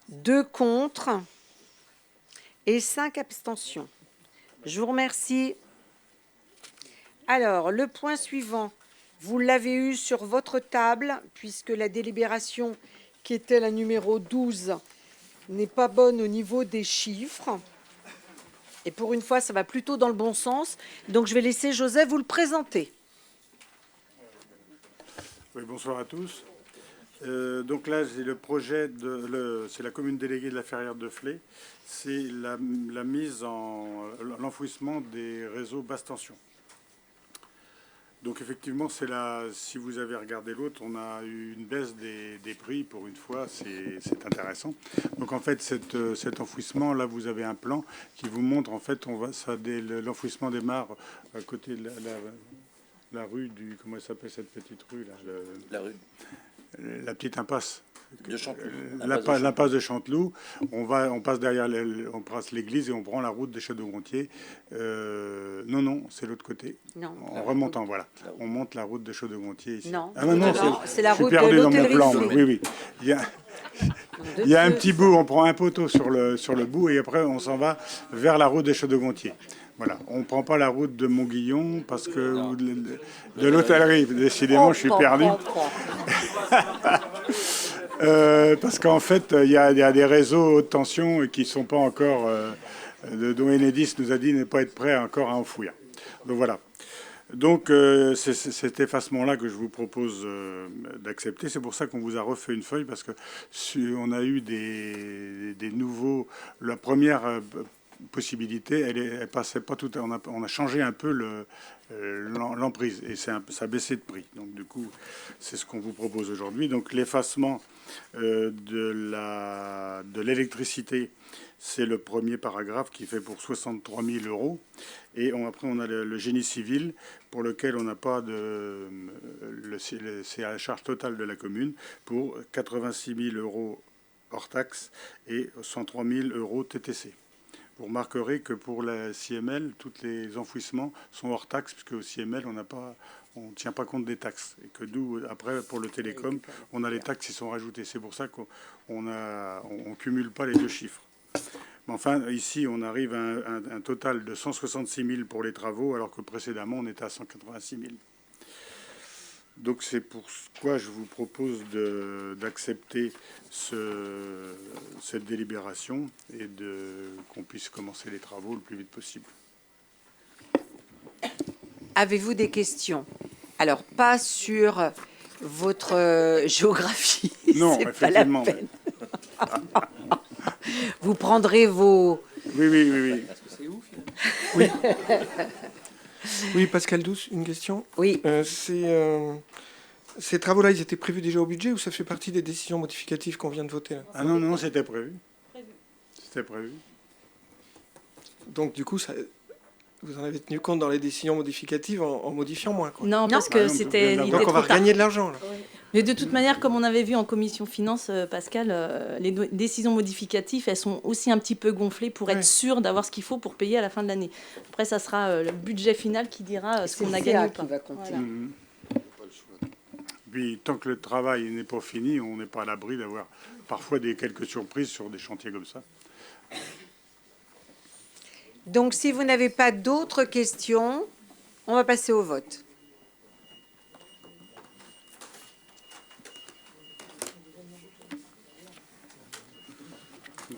2 contre et 5 abstentions. Je vous remercie. Alors, le point suivant, vous l'avez eu sur votre table, puisque la délibération, qui était la numéro 12, n'est pas bonne au niveau des chiffres. Et pour une fois, ça va plutôt dans le bon sens. Donc, je vais laisser Joseph vous le présenter. Oui, bonsoir à tous. Donc là, c'est le projet c'est la commune déléguée de la Ferrière de Flé. C'est la mise en l'enfouissement des réseaux basse tension. Donc effectivement, si vous avez regardé l'autre, on a eu une baisse des prix pour une fois, c'est intéressant. Donc en fait, cet enfouissement, là, vous avez un plan qui vous montre, en fait, l'enfouissement démarre à côté de la rue du... Comment elle s'appelle cette petite rue là la petite impasse. De Chanteloup. L'impasse de Chanteloup. On passe derrière, on passe l'église et on prend la route des Chaudes-de-Gontier. Non, c'est l'autre côté. Non. En remontant, voilà. On monte la route des Chaudes-de-Gontier ici. Non. Ah non, c'est la route de perdu dans mon l'hôtellerie. plan. Oui. Il y a un petit bout, on prend un poteau sur le bout et après on s'en va vers la route des Chaudes-de-Gontier. Voilà, on ne prend pas la route de Montguillon parce que de l'hôtellerie, décidément, je suis perdu. Parce qu'en fait, il y a des réseaux haute tension qui ne sont pas encore, dont Enedis nous a dit ne pas être prêt encore à enfouir. Donc voilà. Donc c'est cet effacement-là que je vous propose d'accepter. C'est pour ça qu'on vous a refait une feuille parce que on a eu des nouveaux. La première possibilité, elle passait pas tout. On a changé un peu l'emprise et ça a baissé de prix. Donc du coup, c'est ce qu'on vous propose aujourd'hui. Donc l'effacement de l'électricité, c'est le premier paragraphe qui fait pour 63 000 €. Et après, on a le génie civil pour lequel on n'a pas de... C'est à la charge totale de la commune pour 86 000 € hors taxe et 103 000 € TTC. Vous remarquerez que pour la CML, tous les enfouissements sont hors taxe, puisque au CML, on ne tient pas compte des taxes. Et que d'où, après, pour le télécom, on a les taxes qui sont rajoutées. C'est pour ça qu'on ne cumule pas les deux chiffres. Mais enfin, ici, on arrive à un total de 166 000 pour les travaux, alors que précédemment, on était à 186 000. Donc c'est pourquoi je vous propose d'accepter cette délibération et qu'on puisse commencer les travaux le plus vite possible. Avez-vous des questions? Alors, pas sur votre géographie. Non, effectivement. Pas la peine. Vous prendrez vos... Oui. Oui. Oui, Pascal Douce, une question. Oui. Ces travaux-là, ils étaient prévus déjà au budget ou ça fait partie des décisions modificatives qu'on vient de voter là? Ah non, c'était prévu. C'était prévu. Donc du coup, vous en avez tenu compte dans les décisions modificatives en modifiant moins, quoi. Non, parce que c'était... Donc on va gagner de l'argent, là. Oui. Mais de toute manière, comme on avait vu en commission finance, Pascal, les décisions modificatives, elles sont aussi un petit peu gonflées pour être sûr d'avoir ce qu'il faut pour payer à la fin de l'année. Après, ça sera le budget final qui dira ce qu'on a gagné ou pas. Va compter. Voilà. Puis tant que le travail n'est pas fini, on n'est pas à l'abri d'avoir parfois quelques surprises sur des chantiers comme ça. Donc, si vous n'avez pas d'autres questions, on va passer au vote.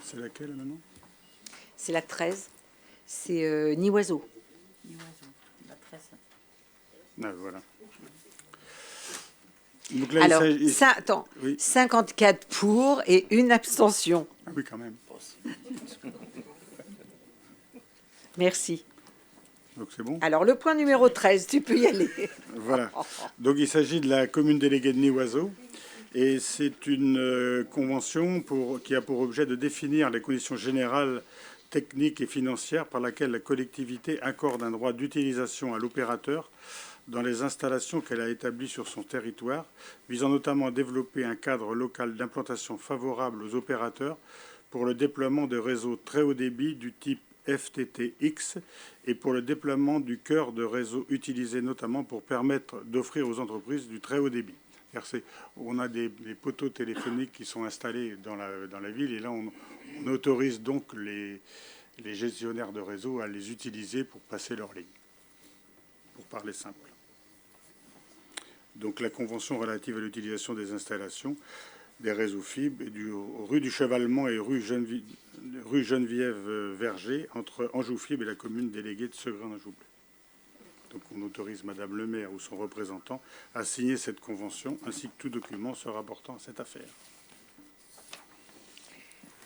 C'est laquelle maintenant? C'est la 13. C'est Nioiseau. Ah, voilà. Donc là, Alors, attends, oui. 54 pour et une abstention. Ah oui, quand même. Merci. Donc c'est bon. Alors, le point numéro 13, tu peux y aller. Voilà. Donc il s'agit de la commune déléguée de Nivoiseau. Et c'est une convention qui a pour objet de définir les conditions générales, techniques et financières par lesquelles la collectivité accorde un droit d'utilisation à l'opérateur dans les installations qu'elle a établies sur son territoire, visant notamment à développer un cadre local d'implantation favorable aux opérateurs pour le déploiement de réseaux très haut débit du type FTTX et pour le déploiement du cœur de réseau utilisé notamment pour permettre d'offrir aux entreprises du très haut débit. On a des poteaux téléphoniques qui sont installés dans la ville et là on autorise donc les gestionnaires de réseau à les utiliser pour passer leur ligne, pour parler simple. Donc la convention relative à l'utilisation des installations des réseaux fibres rue du Chevalement et rue Geneviève-Verger entre Anjou Fibre et la commune déléguée de Segrin-Anjou-Bleu. Donc on autorise Madame le maire ou son représentant à signer cette convention ainsi que tout document se rapportant à cette affaire.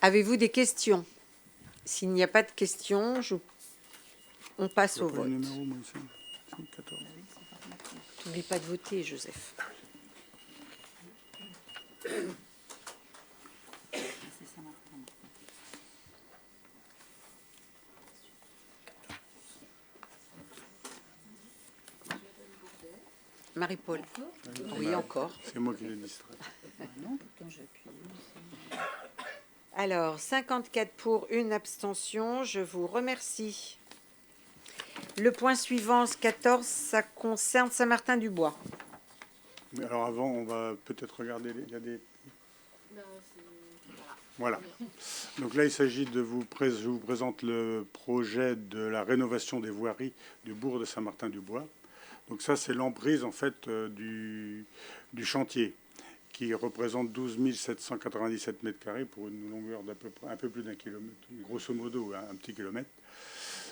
Avez-vous des questions? S'il n'y a pas de questions, on passe au vote. N'oublie pas de voter, Joseph. Marie-Paul. Oui, encore. C'est moi qui l'ai distrait. Alors, 54 pour, une abstention. Je vous remercie. Le point suivant, 14, ça concerne Saint-Martin-du-Bois. Alors avant, on va peut-être regarder. Il y a des... Voilà. Donc là, il s'agit de je vous présente le projet de la rénovation des voiries du bourg de Saint-Martin-du-Bois. Donc ça, c'est l'emprise en fait du chantier qui représente 12 797 mètres carrés pour une longueur d'à peu près un peu plus d'un kilomètre, grosso modo un petit kilomètre.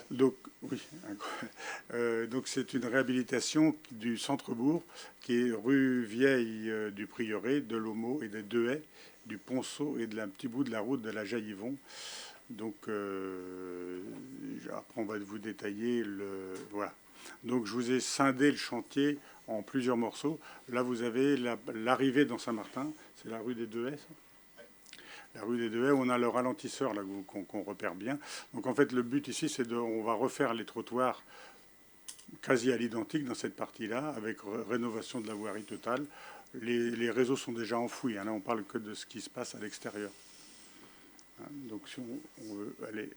Donc oui, donc c'est une réhabilitation du centre-bourg qui est rue Vieille du Prieuré, de l'Homo et des Deux Haies, du Ponceau et de un petit bout de la route de la Jaillivon. Donc après on va vous détailler le voilà. Donc je vous ai scindé le chantier en plusieurs morceaux. Là vous avez l'arrivée dans Saint-Martin, c'est la rue des Deux Haies. La rue des Deux Haies, on a le ralentisseur là qu'on repère bien. Donc en fait le but ici c'est on va refaire les trottoirs quasi à l'identique dans cette partie-là avec rénovation de la voirie totale. Les réseaux sont déjà enfouis. Hein, là on parle que de ce qui se passe à l'extérieur. Hein, donc si on veut aller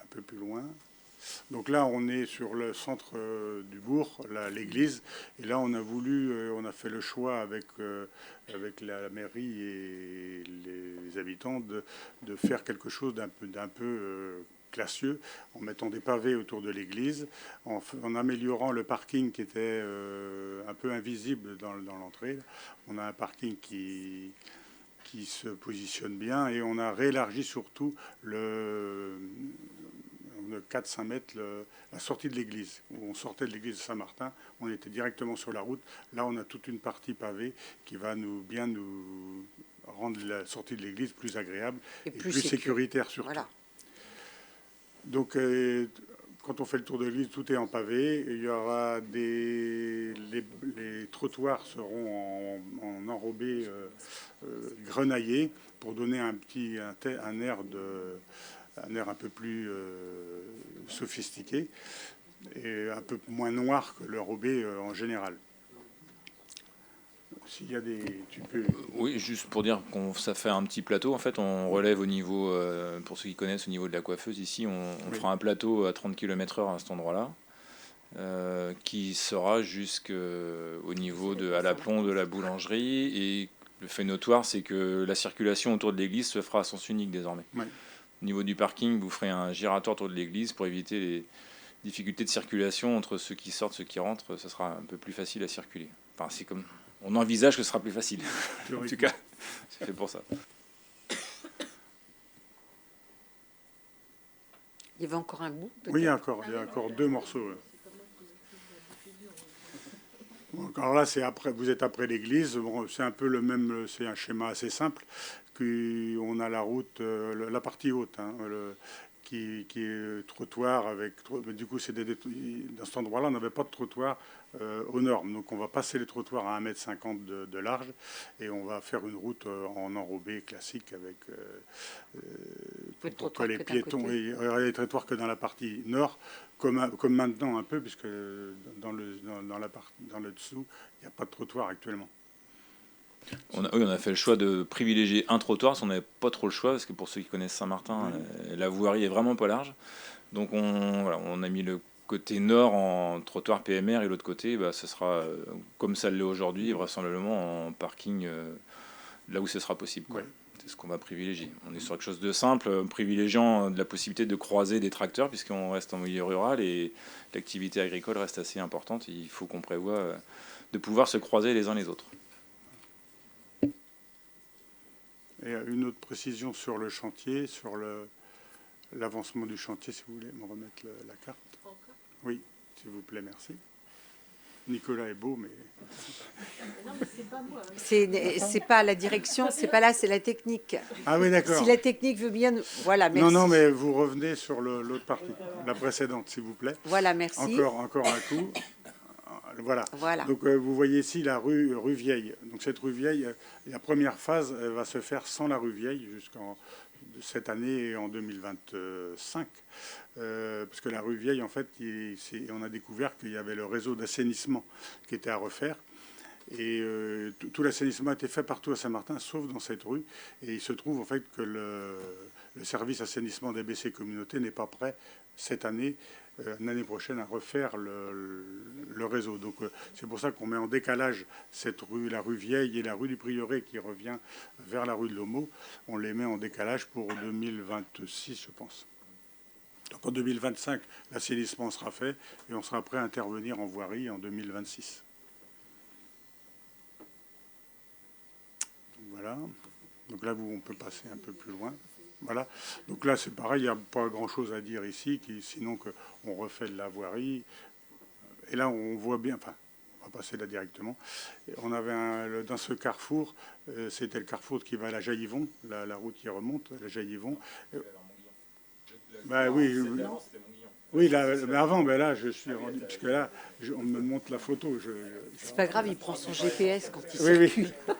un peu plus loin. Donc là, on est sur le centre du bourg, l'église, et là, on a fait le choix avec la mairie et les habitants de faire quelque chose d'un peu classieux, en mettant des pavés autour de l'église, en améliorant le parking qui était un peu invisible dans l'entrée. On a un parking qui se positionne bien, et on a réélargi surtout de 4-5 mètres la sortie de l'église. Où on sortait de l'église de Saint-Martin, on était directement sur la route. Là, on a toute une partie pavée qui va nous rendre la sortie de l'église plus agréable et plus sécuritaire surtout. Voilà. Donc, quand on fait le tour de l'église, tout est en pavé. Il y aura les trottoirs seront en enrobé grenaillé pour donner un air un peu plus sophistiqué et un peu moins noir que l'enrobé en général. S'il y a tu peux... Oui, juste pour dire ça fait un petit plateau. En fait, on relève au niveau, pour ceux qui connaissent, au niveau de la coiffeuse, ici, on fera un plateau à 30 km/h à cet endroit-là, qui sera jusqu'au niveau à l'aplomb de la boulangerie. Et le fait notoire, c'est que la circulation autour de l'église se fera à sens unique désormais. Oui. Au niveau du parking, vous ferez un giratoire autour de l'église pour éviter les difficultés de circulation entre ceux qui sortent, ceux qui rentrent. Ça sera un peu plus facile à circuler. Enfin, c'est comme... On envisage que ce sera plus facile. En tout cas, c'est fait pour ça. Il y avait encore un bout? Oui, il y a encore 2 morceaux. Ouais. Bon, alors là, vous êtes après l'église. Bon, c'est un peu le même, c'est un schéma assez simple. On a la route, la partie haute, hein, qui est trottoir avec. Du coup, dans cet endroit-là, on n'avait pas de trottoir aux normes. Donc, on va passer les trottoirs à 1,50 m de large et on va faire une route en enrobé classique avec pour que les piétons. Il y aura des trottoirs que dans la partie nord, comme maintenant un peu, puisque dans le dessous, il n'y a pas de trottoir actuellement. On a fait le choix de privilégier un trottoir, parce qu'on n'avait pas trop le choix, parce que pour ceux qui connaissent Saint-Martin, la voirie est vraiment pas large. Donc on a mis le côté nord en trottoir PMR et l'autre côté, ce sera comme ça l'est aujourd'hui, vraisemblablement en parking là où ce sera possible. Quoi. Ouais. C'est ce qu'on va privilégier. On est sur quelque chose de simple, privilégiant de la possibilité de croiser des tracteurs, puisqu'on reste en milieu rural et l'activité agricole reste assez importante. Il faut qu'on prévoie de pouvoir se croiser les uns les autres. Et une autre précision sur le chantier, sur l'avancement du chantier, si vous voulez me remettre la carte. Oui, s'il vous plaît, merci. Nicolas est beau, mais... Non, mais c'est pas moi. C'est pas la direction, c'est pas là, c'est la technique. Ah oui, d'accord. Si la technique veut bien... Voilà, merci. Non, mais vous revenez sur l'autre partie, la précédente, s'il vous plaît. Voilà, merci. Encore un coup. Voilà. Donc vous voyez ici la rue Vieille. Donc cette rue Vieille, la première phase elle va se faire sans la rue Vieille jusqu'en cette année et en 2025. Parce que la rue Vieille, en fait, on a découvert qu'il y avait le réseau d'assainissement qui était à refaire. Et tout l'assainissement a été fait partout à Saint-Martin, sauf dans cette rue. Et il se trouve en fait que le service assainissement des BC Communauté n'est pas prêt cette année, l'année prochaine, à refaire le réseau. Donc c'est pour ça qu'on met en décalage cette rue, la rue Vieille et la rue du Prieuré qui revient vers la rue de l'Homo. On les met en décalage pour 2026, je pense. Donc en 2025, l'assainissement sera fait et on sera prêt à intervenir en voirie en 2026. Voilà. Donc là, on peut passer un peu plus loin. Voilà. Donc là, c'est pareil, il n'y a pas grand-chose à dire ici, sinon qu'on refait de la voirie. Et là, on voit bien, enfin, on va passer là directement. On avait dans ce carrefour, c'était le carrefour qui va à la Jaillivon, la route qui remonte, la Jaillivon. Oui, là, mais avant, là, je suis rendu, parce que là, on me montre la photo. C'est pas grave, il prend son GPS quand il circule. Oui.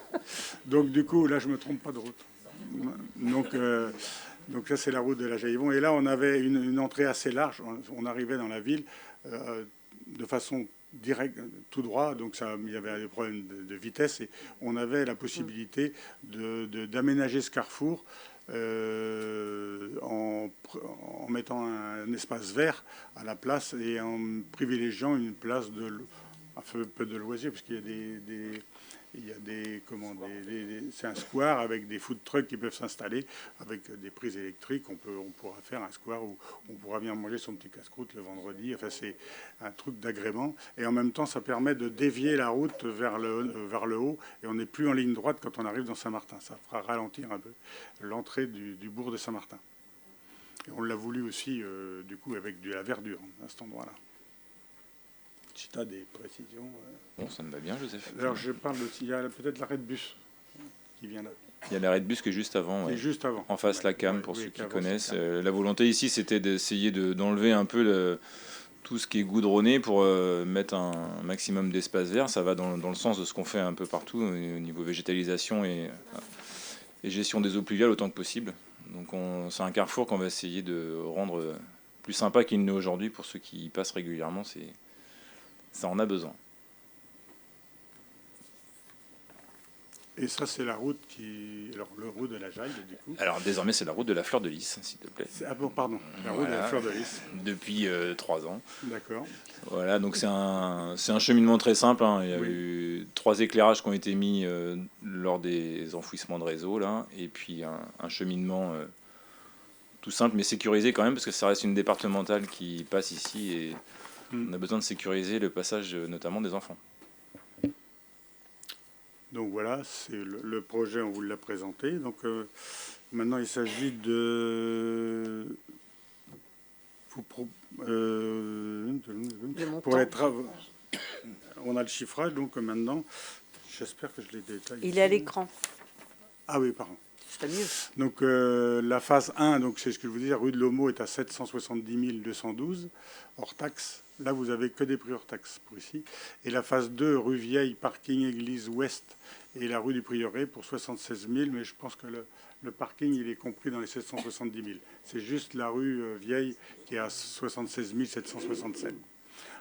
Donc, du coup, là, je ne me trompe pas de route. Donc ça, c'est la route de la Jaillivon. Et là, on avait une entrée assez large. On arrivait dans la ville de façon directe, tout droit. Donc il y avait des problèmes de vitesse. Et on avait la possibilité d'aménager ce carrefour en mettant un espace vert à la place et en privilégiant une place un peu de loisirs, parce qu'il y a c'est un square avec des food trucks qui peuvent s'installer avec des prises électriques. On pourra faire un square où on pourra venir manger son petit casse-croûte le vendredi. Enfin, c'est un truc d'agrément. Et en même temps, ça permet de dévier la route vers le haut. Et on n'est plus en ligne droite quand on arrive dans Saint-Martin. Ça fera ralentir un peu l'entrée du bourg de Saint-Martin. Et on l'a voulu aussi, du coup, avec de la verdure à cet endroit-là. Si tu as des précisions. Bon, ça me va bien, Joseph. Alors, je parle aussi. Il y a peut-être l'arrêt de bus qui vient là. Il y a l'arrêt de bus qui est juste avant. Ouais. Juste avant. En face, la cam, pour ceux qui connaissent. La volonté ici, c'était d'essayer d'enlever un peu tout ce qui est goudronné pour mettre un maximum d'espace vert. Ça va dans le sens de ce qu'on fait un peu partout au niveau végétalisation et gestion des eaux pluviales autant que possible. Donc, c'est un carrefour qu'on va essayer de rendre plus sympa qu'il n'est aujourd'hui pour ceux qui y passent régulièrement. Ça en a besoin. Et ça, c'est la route Alors, le route de la Jaille, du coup. Alors, désormais, c'est la route de la Fleur de Lys, s'il te plaît. Ah bon, pardon. La route de la Fleur de Lys. Depuis 3 ans. D'accord. Voilà, donc c'est un cheminement très simple. Hein. Il y a eu 3 éclairages qui ont été mis lors des enfouissements de réseau, là. Et puis, un cheminement tout simple, mais sécurisé quand même, parce que ça reste une départementale qui passe ici et on a besoin de sécuriser le passage, notamment des enfants. Donc voilà, c'est le projet, on vous l'a présenté. Donc maintenant, il s'agit de Pour les travaux, on a le chiffrage, donc maintenant, j'espère que je les détaille. Il est à l'écran. Ah oui, pardon. C'est mieux. Donc la phase 1, donc c'est ce que je vous disais, rue de l'Homo est à 770 212 hors taxe. Là, vous avez que des prix hors taxe pour ici. Et la phase 2, rue Vieille, parking église ouest et la rue du Prieuré pour 76 000. Mais je pense que le parking, il est compris dans les 770 000. C'est juste la rue Vieille qui est à 76 767.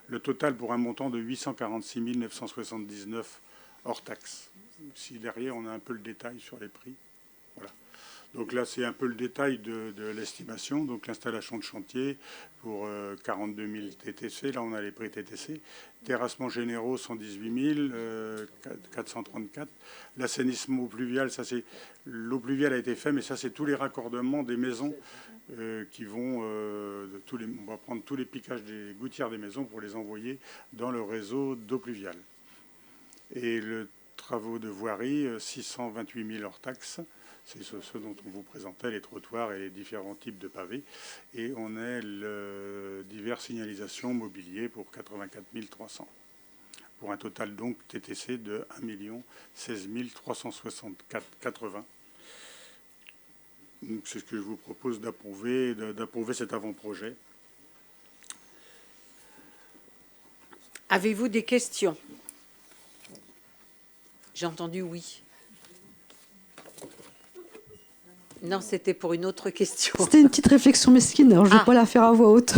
Le total pour un montant de 846 979 hors taxe. Si derrière, on a un peu le détail sur les prix. Voilà. Donc là, c'est un peu le détail de l'estimation. Donc l'installation de chantier pour 42 000 TTC. Là, on a les prix TTC. Terrassements généraux, 118 434. L'assainissement pluvial, ça c'est l'eau pluviale a été fait, mais ça c'est tous les raccordements des maisons qui vont. On va prendre tous les piquages des gouttières des maisons pour les envoyer dans le réseau d'eau pluviale. Et le travaux de voirie, 628 000 hors taxes. C'est ce dont on vous présentait, les trottoirs et les différents types de pavés. Et on a diverses signalisations mobilier pour 84 300. Pour un total donc TTC de 1 16 364,80. Donc c'est ce que je vous propose d'approuver cet avant-projet. Avez-vous des questions? J'ai entendu oui. Non, c'était pour une autre question. C'était une petite réflexion mesquine, alors je ne vais pas la faire à voix haute.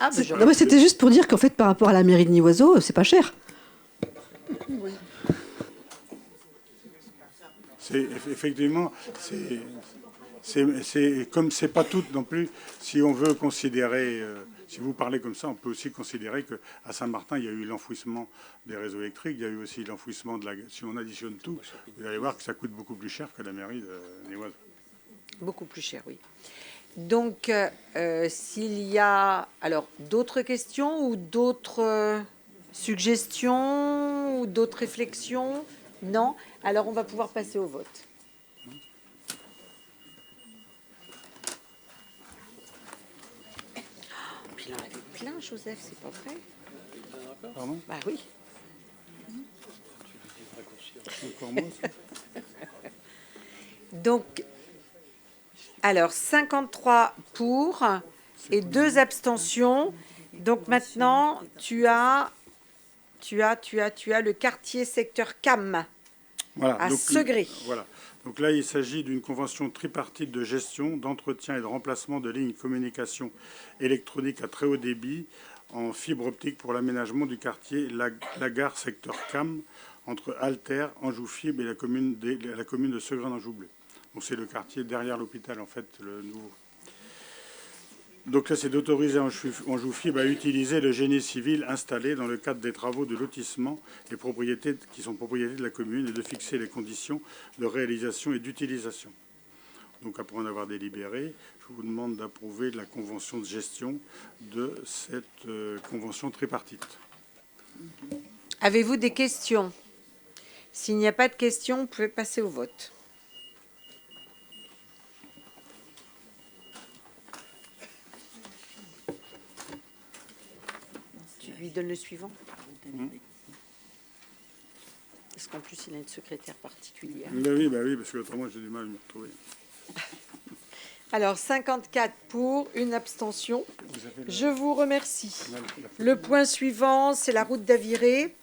Non, mais c'était juste pour dire qu'en fait, par rapport à la mairie de Nivoiseau, c'est pas cher. Oui. Effectivement, comme c'est pas tout non plus, si on veut considérer, si vous parlez comme ça, on peut aussi considérer qu'à Saint-Martin, il y a eu l'enfouissement des réseaux électriques, il y a eu aussi l'enfouissement de la... Si on additionne tout, vous allez voir que ça coûte beaucoup plus cher que la mairie de Nivoiseau. Beaucoup plus cher, oui. Donc, s'il y a alors d'autres questions ou d'autres suggestions ou d'autres réflexions, non. Alors, on va pouvoir passer au vote. Puis il en avait plein, Joseph, c'est pas vrai? Pardon? Bah oui. Encore moins, ça. Donc, alors 53 pour et 2 abstentions. Donc maintenant, tu as le quartier secteur CAM à Segré. Voilà. Donc là, il s'agit d'une convention tripartite de gestion, d'entretien et de remplacement de lignes de communication électronique à très haut débit en fibre optique pour l'aménagement du quartier La Gare secteur CAM entre Alter, Anjou Fibre et la commune de Segré-Anjou-Bleu. Donc c'est le quartier derrière l'hôpital, en fait, le nouveau. Donc là, c'est d'autoriser Anjou Fibre à utiliser le génie civil installé dans le cadre des travaux de lotissement et propriétés qui sont propriétés de la commune et de fixer les conditions de réalisation et d'utilisation. Donc après en avoir délibéré, je vous demande d'approuver la convention de gestion de cette convention tripartite. Avez-vous des questions? S'il n'y a pas de questions, vous pouvez passer au vote. Tu lui donnes le suivant? Parce qu'en plus, il a une secrétaire particulière. Bah oui, parce que autrement, j'ai du mal à me retrouver. Alors, 54 pour, une abstention. Je vous remercie. Le point suivant, c'est la route d'Aviré,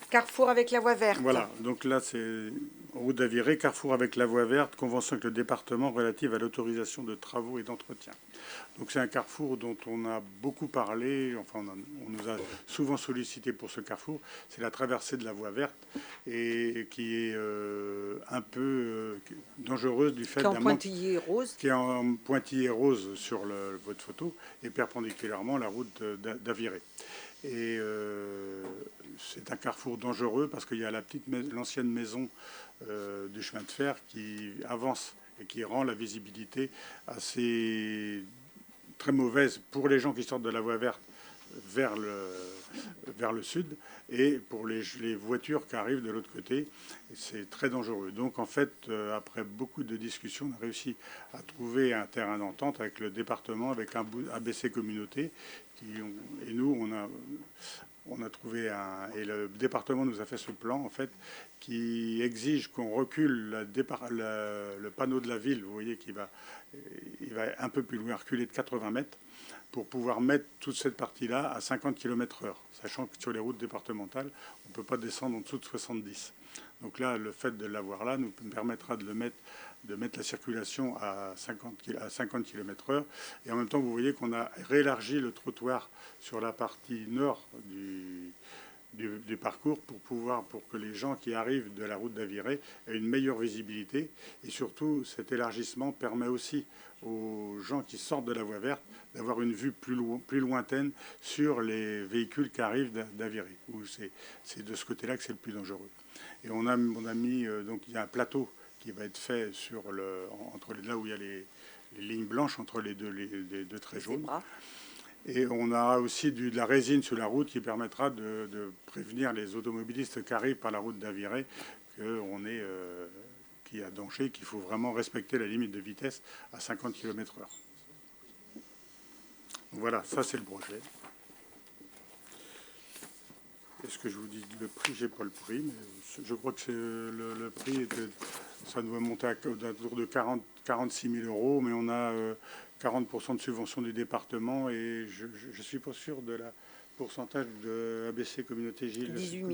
carrefour avec la voie verte. Voilà, donc là, c'est route d'Aviré, carrefour avec la voie verte, convention avec le département relative à l'autorisation de travaux et d'entretien. Donc c'est un carrefour dont on a beaucoup parlé, enfin on nous a souvent sollicité pour ce carrefour. C'est la traversée de la voie verte et qui est un peu dangereuse du fait d'un pointillé rose. Qui est en pointillé rose sur votre photo et perpendiculairement la route d'Aviré. Et c'est un carrefour dangereux parce qu'il y a l'ancienne maison du chemin de fer qui avance et qui rend la visibilité assez très mauvaise pour les gens qui sortent de la voie verte vers le sud, et pour les voitures qui arrivent de l'autre côté, c'est très dangereux. Donc en fait, après beaucoup de discussions, on a réussi à trouver un terrain d'entente avec le département, avec un ABC Communauté, et nous, on a trouvé et le département nous a fait ce plan, en fait, qui exige qu'on recule le panneau de la ville, vous voyez, il va un peu plus loin, reculer de 80 mètres, pour pouvoir mettre toute cette partie-là à 50 km/h, sachant que sur les routes départementales, on ne peut pas descendre en dessous de 70. Donc là, le fait de l'avoir là nous permettra de mettre la circulation à 50 km/h. Et en même temps, vous voyez qu'on a réélargi le trottoir sur la partie nord du parcours pour que les gens qui arrivent de la route d'Aviré aient une meilleure visibilité. Et surtout, cet élargissement permet aussi aux gens qui sortent de la voie verte d'avoir une vue plus lointaine sur les véhicules qui arrivent d'Aviré, où c'est de ce côté-là que c'est le plus dangereux. Et on a mis, donc il y a un plateau qui va être fait entre là où il y a les lignes blanches entre les deux traits jaunes. Et on a aussi de la résine sur la route qui permettra de prévenir les automobilistes qui arrivent par la route d'Aviré qu'il y a danger, qu'il faut vraiment respecter la limite de vitesse à 50 km/h. Voilà, ça c'est le projet. Est-ce que je vous dis le prix? J'ai pas le prix, mais je crois que le prix, ça doit monter autour de 46 000 €, mais on a 40% de subvention du département, et je ne suis pas sûr de la pourcentage de ABC Communauté Gilles. 18 000.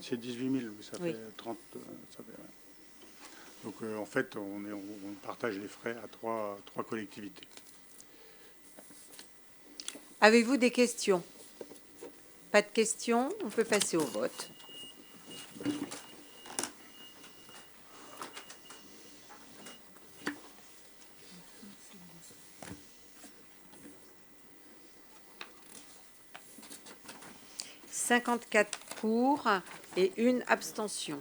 C'est 18 000, ça fait 30. Ça fait, ouais. Donc en fait, on partage les frais à trois collectivités. Avez-vous des questions? Pas de questions, on peut passer au vote. « 54 pour et une abstention.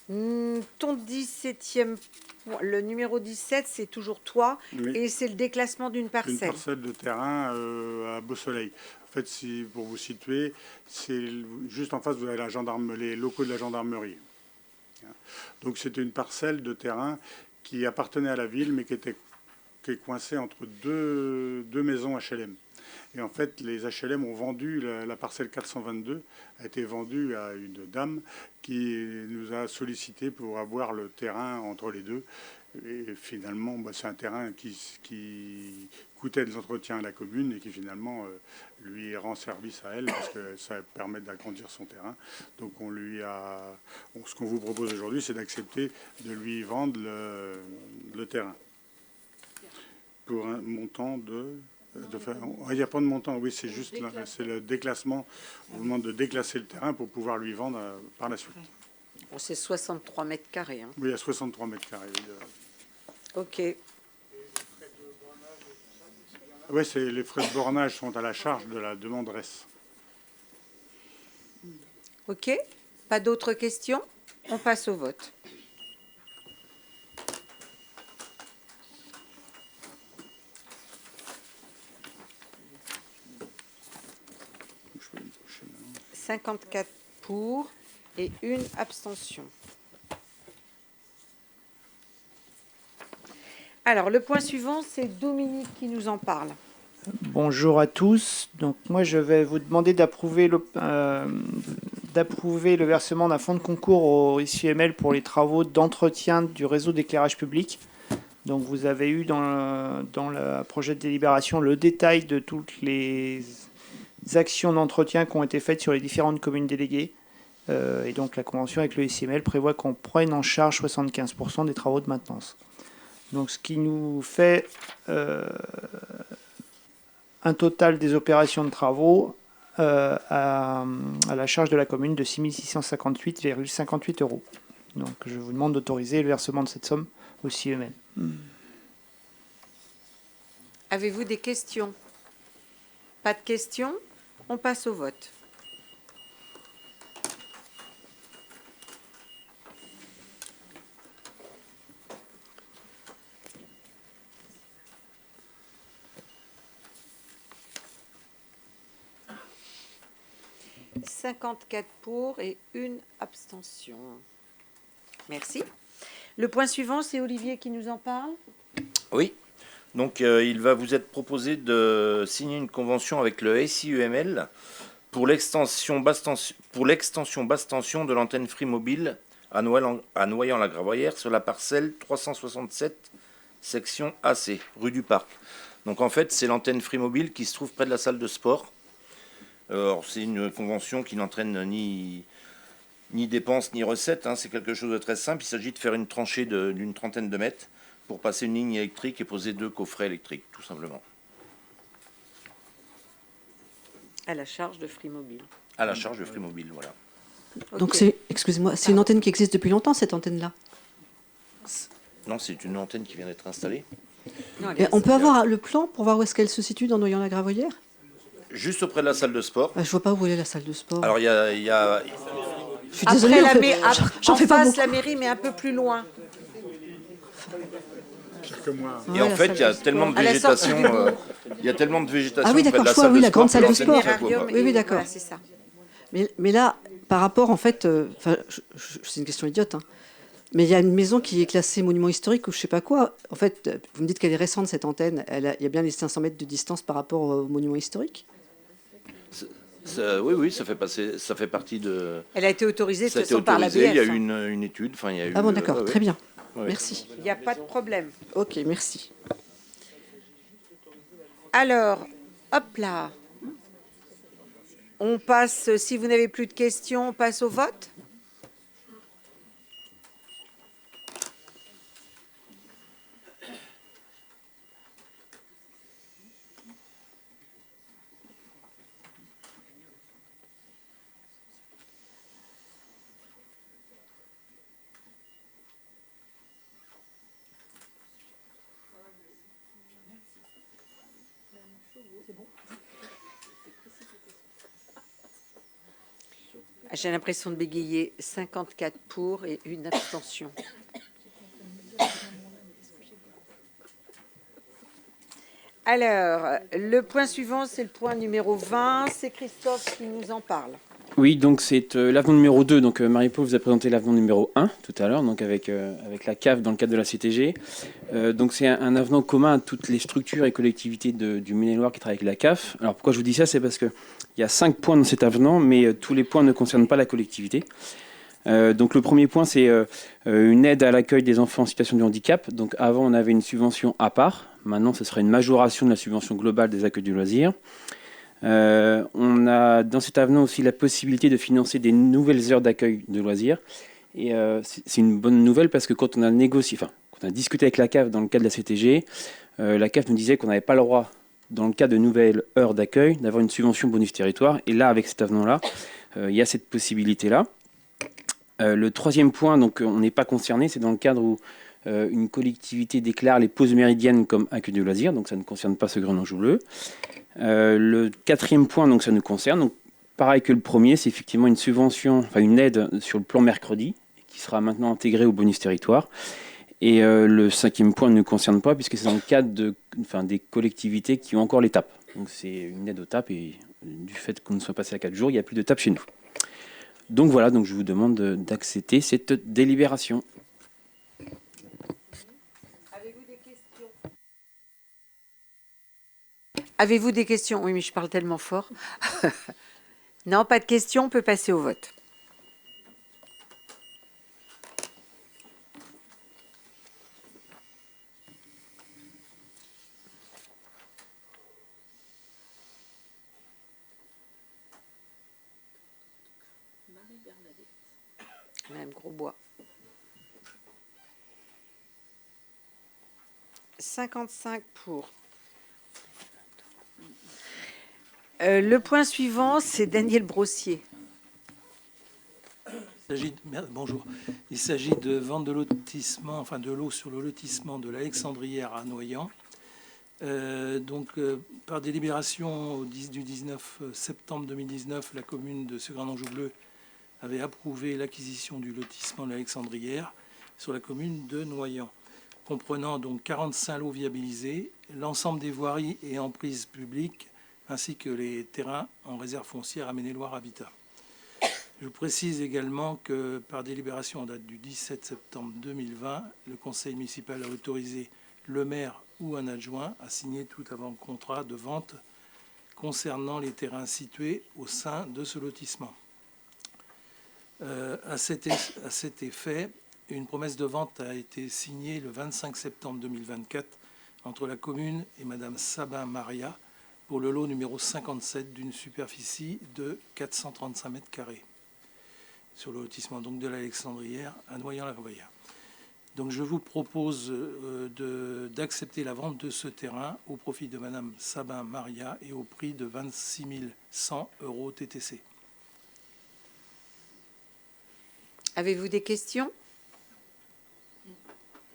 Ton 17e point, le numéro 17, c'est toujours toi, et c'est le déclassement d'une parcelle. Une parcelle de terrain à Beau-Soleil. En fait, pour vous situer, c'est juste en face, vous avez les locaux de la gendarmerie. Donc c'était une parcelle de terrain qui appartenait à la ville, mais qui est coincée entre deux maisons HLM. Et en fait, les HLM ont vendu la parcelle 422, a été vendue à une dame qui nous a sollicité pour avoir le terrain entre les deux. Et finalement, c'est un terrain qui coûtait des entretiens à la commune et qui finalement lui rend service à elle, parce que ça permet d'agrandir son terrain. Donc ce qu'on vous propose aujourd'hui, c'est d'accepter de lui vendre le terrain pour un montant il n'y a pas de montant, oui, c'est juste c'est le déclassement. On vous demande de déclasser le terrain pour pouvoir lui vendre par la suite. Bon, c'est 63 mètres carrés. Hein. Oui, il y a 63 mètres carrés. Ok. Oui, les frais de bornage sont à la charge de la demanderesse. Ok. Pas d'autres questions? On passe au vote. « 54 pour et une abstention. » Alors, le point suivant, c'est Dominique qui nous en parle. Bonjour à tous. Donc, moi, je vais vous demander d'approuver le versement d'un fonds de concours au ICML pour les travaux d'entretien du réseau d'éclairage public. Donc, vous avez eu dans le projet de délibération le détail de toutes les actions d'entretien qui ont été faites sur les différentes communes déléguées. Et donc, la convention avec le ICML prévoit qu'on prenne en charge 75% des travaux de maintenance. Donc, ce qui nous fait un total des opérations de travaux à la charge de la commune de 6 658,58 €. Donc, je vous demande d'autoriser le versement de cette somme au CIEML. Avez-vous des questions? Pas de questions? On passe au vote. « 54 pour et 1 abstention. Merci. Le point suivant, c'est Olivier qui nous en parle. Oui. Donc, il va vous être proposé de signer une convention avec le SIEML pour l'extension basse tension de l'antenne Free Mobile à Noyant-la-Gravoyère sur la parcelle 367, section AC, rue du Parc. Donc, en fait, c'est l'antenne Free Mobile qui se trouve près de la salle de sport. Alors, c'est une convention qui n'entraîne ni dépenses ni recettes. C'est quelque chose de très simple. Il s'agit de faire une tranchée d'une trentaine de mètres pour passer une ligne électrique et poser 2 coffrets électriques, tout simplement. À la charge de Free Mobile. À la charge de Free Mobile, voilà. Okay. Donc, excusez-moi, c'est une antenne qui existe depuis longtemps, cette antenne-là? Non, c'est une antenne qui vient d'être installée. Non, et on peut avoir le plan pour voir où est-ce qu'elle se situe dans Noyant-la-Gravoyère? Juste auprès de la salle de sport. Je vois pas où est la salle de sport. Alors, il y a... Je suis désolée, j'en fais pas beaucoup. La mairie, mais un peu plus loin. Et en fait, il y a tellement de végétation. Il y a tellement de végétation. Ah oui, d'accord, la grande salle de sport. Oui, d'accord. Voilà, c'est ça. Mais là, par rapport, en fait, c'est une question idiote, mais il y a une maison qui est classée monument historique ou je sais pas quoi. En fait, vous me dites qu'elle est récente, cette antenne. Il y a bien les 500 mètres de distance par rapport au monument historique? Oui, ça fait partie de... Elle a été autorisée de toute façon par la BF. Il y a eu une étude. Il y a eu, ah bon, d'accord, très bien. Merci. Il n'y a pas de problème. Ok, merci. Alors, hop là. On passe, si vous n'avez plus de questions, on passe au vote. J'ai l'impression de bégayer. 54 pour et 1 abstention. Alors, le point suivant, c'est le point numéro 20. C'est Christophe qui nous en parle. Oui, donc c'est l'avenant numéro 2. Donc Marie-Paul vous a présenté l'avenant numéro 1 tout à l'heure, donc avec la CAF dans le cadre de la CTG. Donc c'est un avenant commun à toutes les structures et collectivités du Maine-et-Loire qui travaillent avec la CAF. Alors pourquoi je vous dis ça? C'est parce qu'il y a 5 points dans cet avenant, mais tous les points ne concernent pas la collectivité. Donc le premier point, c'est une aide à l'accueil des enfants en situation de handicap. Donc avant, on avait une subvention à part. Maintenant, ce serait une majoration de la subvention globale des accueils du loisir. On a dans cet avenant aussi la possibilité de financer des nouvelles heures d'accueil de loisirs. Et c'est une bonne nouvelle parce que quand on a discuté avec la CAF dans le cadre de la CTG, la CAF nous disait qu'on n'avait pas le droit, dans le cas de nouvelles heures d'accueil, d'avoir une subvention bonus territoire. Et là, avec cet avenant-là, il y a cette possibilité-là. Le troisième point, donc on n'est pas concerné, c'est dans le cadre où une collectivité déclare les pauses méridiennes comme accueil de loisirs, donc ça ne concerne pas ce Grenanjou bleu. Le quatrième point, donc ça nous concerne. Donc, pareil que le premier, c'est effectivement une subvention, une aide sur le plan mercredi, qui sera maintenant intégrée au bonus territoire. Et le cinquième point ne nous concerne pas, puisque c'est dans le cadre des collectivités qui ont encore les TAP. Donc c'est une aide aux TAP, et du fait qu'on ne soit passé à 4 jours, il n'y a plus de TAP chez nous. Donc voilà, donc je vous demande d'accepter cette délibération. Avez-vous des questions? Oui, mais je parle tellement fort. Non, pas de questions, on peut passer au vote. Madame Grosbois. 55 pour. Le point suivant, c'est Daniel Brossier. Bonjour. Il s'agit de vente de lotissement, de lot sur le lotissement de l'Alexandrière à Noyant. Par délibération du 19 septembre 2019, la commune de Segrin-Anjou Bleu avait approuvé l'acquisition du lotissement de l'Alexandrière sur la commune de Noyant, comprenant donc 45 lots viabilisés, l'ensemble des voiries et emprises publiques, ainsi que les terrains en réserve foncière à Maine-et-Loire Habitat. Je vous précise également que par délibération en date du 17 septembre 2020, le conseil municipal a autorisé le maire ou un adjoint à signer tout avant-contrat de vente concernant les terrains situés au sein de ce lotissement. À cet effet, une promesse de vente a été signée le 25 septembre 2024 entre la commune et Madame Sabin Maria pour le lot numéro 57 d'une superficie de 435 mètres carrés sur le lotissement donc de l'Alexandrière à Noyant-la-Gravoyère. Donc je vous propose d'accepter la vente de ce terrain au profit de Madame Sabin Maria et au prix de 26 100 € TTC. Avez-vous des questions?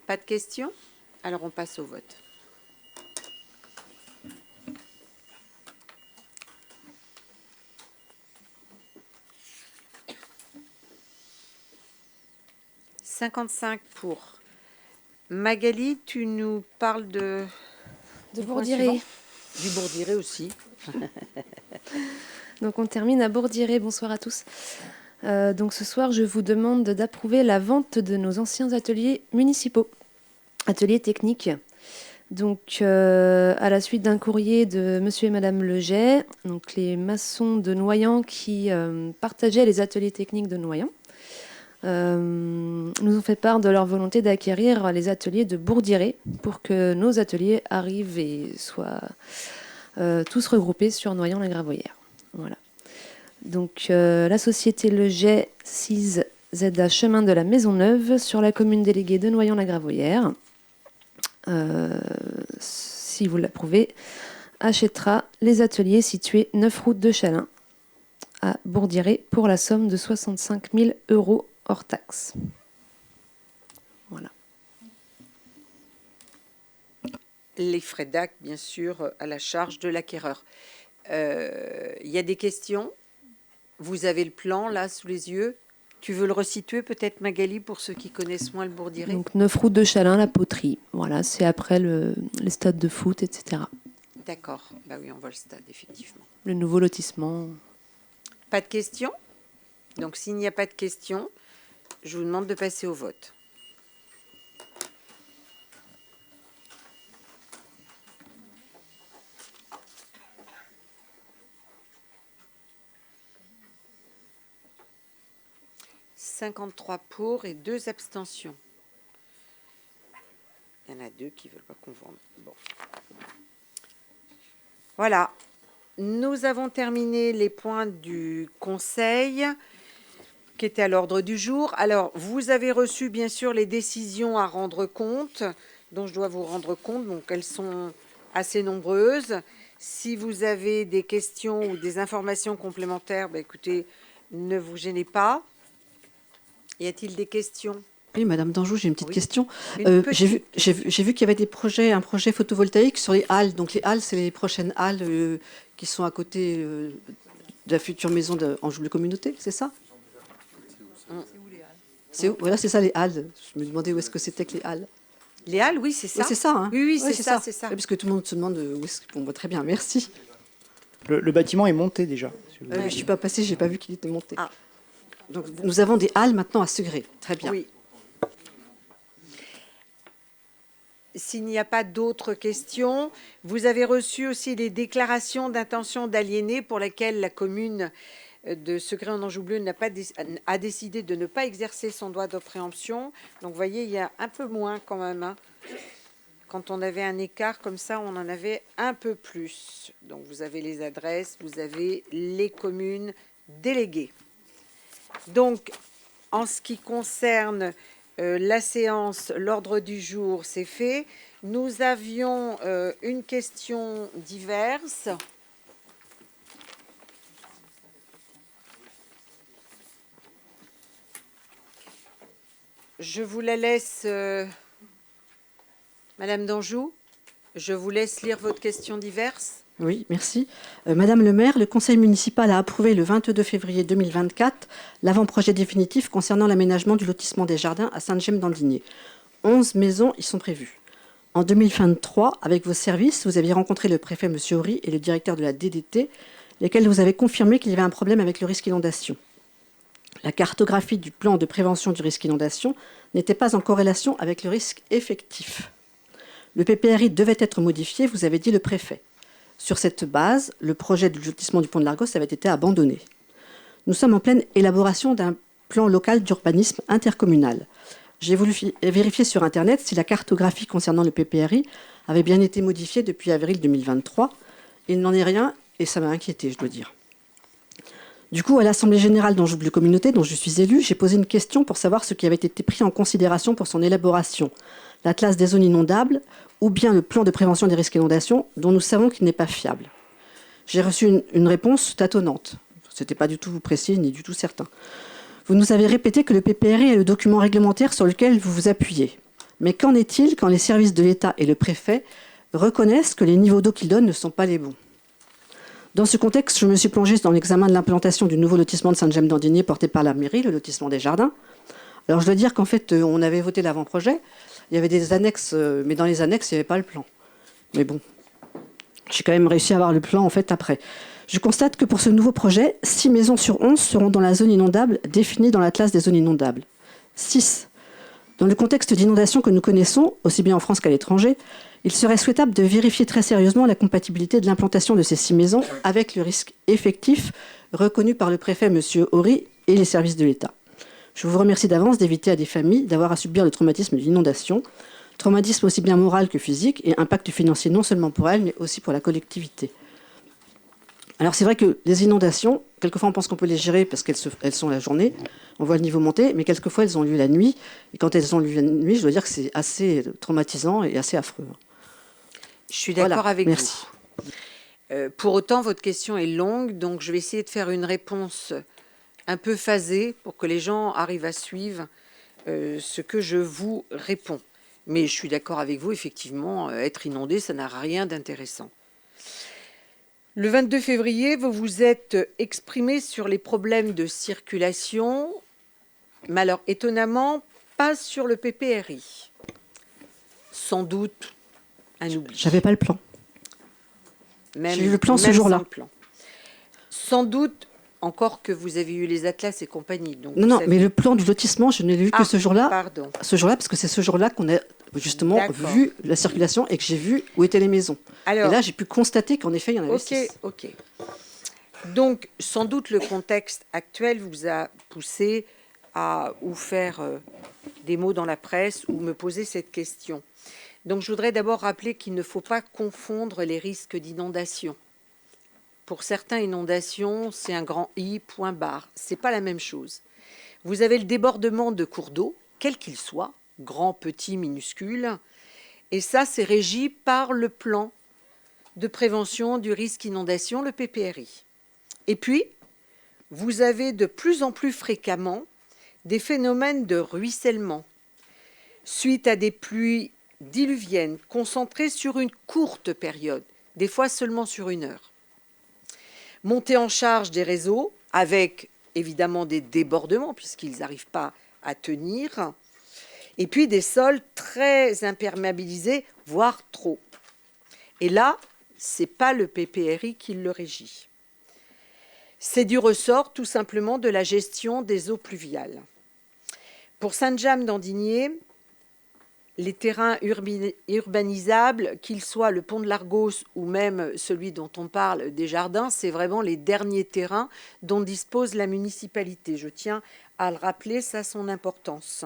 Pas de questions? Alors on passe au vote. « 55 pour. Magali, tu nous parles de Bourdiré. Du Bourdiré aussi. Donc on termine à Bourdiré. Bonsoir à tous. Donc ce soir, je vous demande d'approuver la vente de nos anciens ateliers municipaux, ateliers techniques. Donc à la suite d'un courrier de monsieur et madame Leget, donc les maçons de Noyant qui partageaient les ateliers techniques de Noyant, nous ont fait part de leur volonté d'acquérir les ateliers de Bourdiré pour que nos ateliers arrivent et soient tous regroupés sur Noyant-la-Gravoyère. Voilà. Donc la société Leget 6 ZA Chemin de la Maisonneuve sur la commune déléguée de Noyant-la-Gravoyère, si vous l'approuvez, achètera les ateliers situés 9 route de Chalin à Bourdiré pour la somme de 65 000 € hors taxe. Voilà. Les frais d'acte, bien sûr, à la charge de l'acquéreur. Il y a des questions? Vous avez le plan là sous les yeux. Tu veux le resituer peut-être, Magali, pour ceux qui connaissent moins le Bourdiré? Donc 9 route de Chalin, la poterie. Voilà, c'est après les stades de foot, etc. D'accord. Bah oui, on voit le stade, effectivement. Le nouveau lotissement. Pas de questions? Donc s'il n'y a pas de questions, je vous demande de passer au vote. « 53 pour et 2 abstentions. » Il y en a 2 qui ne veulent pas qu'on vende. Bon. Voilà. Nous avons terminé les points du Conseil qui étaient à l'ordre du jour. Alors, vous avez reçu, bien sûr, les décisions à rendre compte, dont je dois vous rendre compte. Donc, elles sont assez nombreuses. Si vous avez des questions ou des informations complémentaires, ben, écoutez, ne vous gênez pas. Y a-t-il des questions? Oui, Madame Danjou, j'ai une petite question. J'ai vu qu'il y avait des projets, un projet photovoltaïque sur les halles. Donc les halles, c'est les prochaines halles qui sont à côté de la future maison d'Anjou Communauté, c'est ça? C'est où? Voilà, c'est ça les halles. Je me demandais où est-ce que c'était que les halles. Les halles, oui, c'est ça. Oui, c'est ça. Hein. Oui, c'est ça, c'est ça. Oui, parce que tout le monde se demande où est-ce qu'on va. Très bien, merci. Le bâtiment est monté déjà. Je ne suis pas passée, j'ai pas vu qu'il était monté. Ah. Donc nous avons des halles maintenant à Segré. Très bien. Oui. S'il n'y a pas d'autres questions, vous avez reçu aussi les déclarations d'intention d'aliéner pour lesquelles la commune de Segré-en-Anjou-Bleu a décidé de ne pas exercer son droit de préemption. Donc, vous voyez, il y a un peu moins quand même. Hein. Quand on avait un écart comme ça, on en avait un peu plus. Donc, vous avez les adresses, vous avez les communes déléguées. Donc, en ce qui concerne la séance, l'ordre du jour, c'est fait. Nous avions une question diverse. Je vous la laisse, Madame Danjou, je vous laisse lire votre question diverse. Oui, merci. Madame le maire, le conseil municipal a approuvé le 22 février 2024 l'avant-projet définitif concernant l'aménagement du lotissement des Jardins à Sainte-Gemme-d'Andigné. 11 maisons y sont prévues. En 2023, avec vos services, vous aviez rencontré le préfet M. Horry et le directeur de la DDT, lesquels vous avez confirmé qu'il y avait un problème avec le risque inondation. La cartographie du plan de prévention du risque inondation n'était pas en corrélation avec le risque effectif. Le PPRI devait être modifié, vous avez dit le préfet. Sur cette base, le projet du lotissement du pont de l'Argos avait été abandonné. Nous sommes en pleine élaboration d'un plan local d'urbanisme intercommunal. J'ai voulu vérifier sur Internet si la cartographie concernant le PPRI avait bien été modifiée depuis avril 2023. Il n'en est rien et ça m'a inquiété, je dois dire. Du coup, à l'Assemblée générale d'Anjou-Bleu Communauté, dont je suis élue, j'ai posé une question pour savoir ce qui avait été pris en considération pour son élaboration. L'Atlas des zones inondables ou bien le plan de prévention des risques d'inondation, dont nous savons qu'il n'est pas fiable. J'ai reçu une réponse tâtonnante. Ce n'était pas du tout précis ni du tout certain. Vous nous avez répété que le PPRI est le document réglementaire sur lequel vous vous appuyez. Mais qu'en est-il quand les services de l'État et le préfet reconnaissent que les niveaux d'eau qu'ils donnent ne sont pas les bons? Dans ce contexte, je me suis plongée dans l'examen de l'implantation du nouveau lotissement de Sainte-Gemme-d'Andigné porté par la mairie, le lotissement des Jardins. Alors je dois dire qu'en fait, on avait voté l'avant-projet, il y avait des annexes, mais dans les annexes, il n'y avait pas le plan. Mais bon, j'ai quand même réussi à avoir le plan en fait après. Je constate que pour ce nouveau projet, 6 maisons sur 11 seront dans la zone inondable définie dans l'Atlas des zones inondables. 6. Dans le contexte d'inondation que nous connaissons, aussi bien en France qu'à l'étranger, il serait souhaitable de vérifier très sérieusement la compatibilité de l'implantation de ces 6 maisons avec le risque effectif reconnu par le préfet M. Horry et les services de l'État. Je vous remercie d'avance d'éviter à des familles d'avoir à subir le traumatisme de l'inondation, traumatisme aussi bien moral que physique et impact financier non seulement pour elles, mais aussi pour la collectivité. Alors c'est vrai que les inondations, quelquefois on pense qu'on peut les gérer parce qu'elles sont la journée, on voit le niveau monter, mais quelquefois elles ont lieu la nuit. Et quand elles ont lieu la nuit, je dois dire que c'est assez traumatisant et assez affreux. Je suis d'accord avec vous. Pour autant, votre question est longue, donc je vais essayer de faire une réponse un peu phasée pour que les gens arrivent à suivre ce que je vous réponds. Mais je suis d'accord avec vous, effectivement, être inondé, ça n'a rien d'intéressant. Le 22 février, vous vous êtes exprimé sur les problèmes de circulation, mais alors étonnamment, pas sur le PPRI. Sans doute un oubli. J'avais pas le plan. J'ai eu le plan ce jour-là. Sans doute, encore que vous avez eu les atlas et compagnie. Donc non, mais le plan du lotissement, je ne l'ai vu que ce jour-là. Pardon. Ce jour-là, parce que c'est ce jour-là qu'on a justement vu la circulation et que j'ai vu où étaient les maisons. Alors, et là, j'ai pu constater qu'en effet, il y en avait 6. Ok. Donc, sans doute, le contexte actuel vous a poussé à ou faire des mots dans la presse ou me poser cette question. Donc, je voudrais d'abord rappeler qu'il ne faut pas confondre les risques d'inondation. Pour certains, inondation, c'est un grand I, point barre. Ce n'est pas la même chose. Vous avez le débordement de cours d'eau, quel qu'il soit, grand, petit, minuscule, et ça, c'est régi par le plan de prévention du risque inondation, le PPRI. Et puis, vous avez de plus en plus fréquemment des phénomènes de ruissellement suite à des pluies diluviennes concentrées sur une courte période, des fois seulement sur 1 heure. Montée en charge des réseaux avec évidemment des débordements puisqu'ils n'arrivent pas à tenir, et puis des sols très imperméabilisés, voire trop. Et là, ce n'est pas le PPRI qui le régit. C'est du ressort tout simplement de la gestion des eaux pluviales. Pour Sainte-Gemme-d'Andigné, les terrains urbanisables, qu'ils soient le pont de l'Argos ou même celui dont on parle des Jardins, c'est vraiment les derniers terrains dont dispose la municipalité. Je tiens à le rappeler, ça a son importance.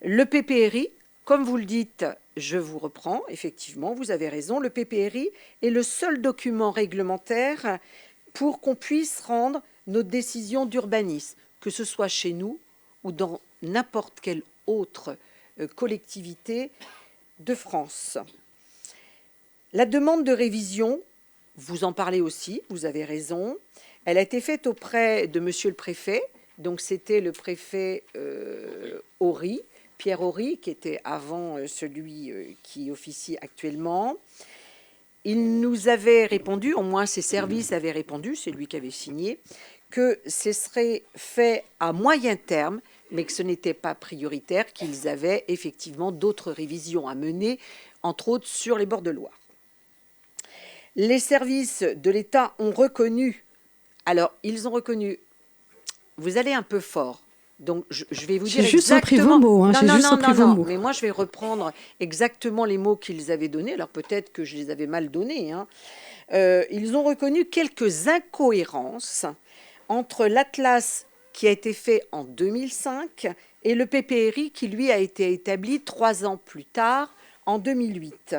Le PPRI, comme vous le dites, je vous reprends, effectivement, vous avez raison, le PPRI est le seul document réglementaire pour qu'on puisse rendre nos décisions d'urbanisme, que ce soit chez nous ou dans n'importe quelle autre collectivité de France. La demande de révision, vous en parlez aussi, vous avez raison, elle a été faite auprès de monsieur le préfet, donc c'était le préfet Horry, Pierre Horry, qui était avant celui qui officie actuellement. Il nous avait répondu, au moins ses services avaient répondu, c'est lui qui avait signé, que ce serait fait à moyen terme, mais que ce n'était pas prioritaire, qu'ils avaient effectivement d'autres révisions à mener, entre autres sur les bords de Loire. Les services de l'État ont reconnu, alors ils ont reconnu vous allez un peu fort. Donc, je vais vous dire j'ai juste repris vos mots. Hein, non, mais moi, je vais reprendre exactement les mots qu'ils avaient donnés. Alors, peut-être que je les avais mal donnés. Hein. Ils ont reconnu quelques incohérences entre l'Atlas qui a été fait en 2005 et le PPRI qui, lui, a été établi 3 ans plus tard, en 2008.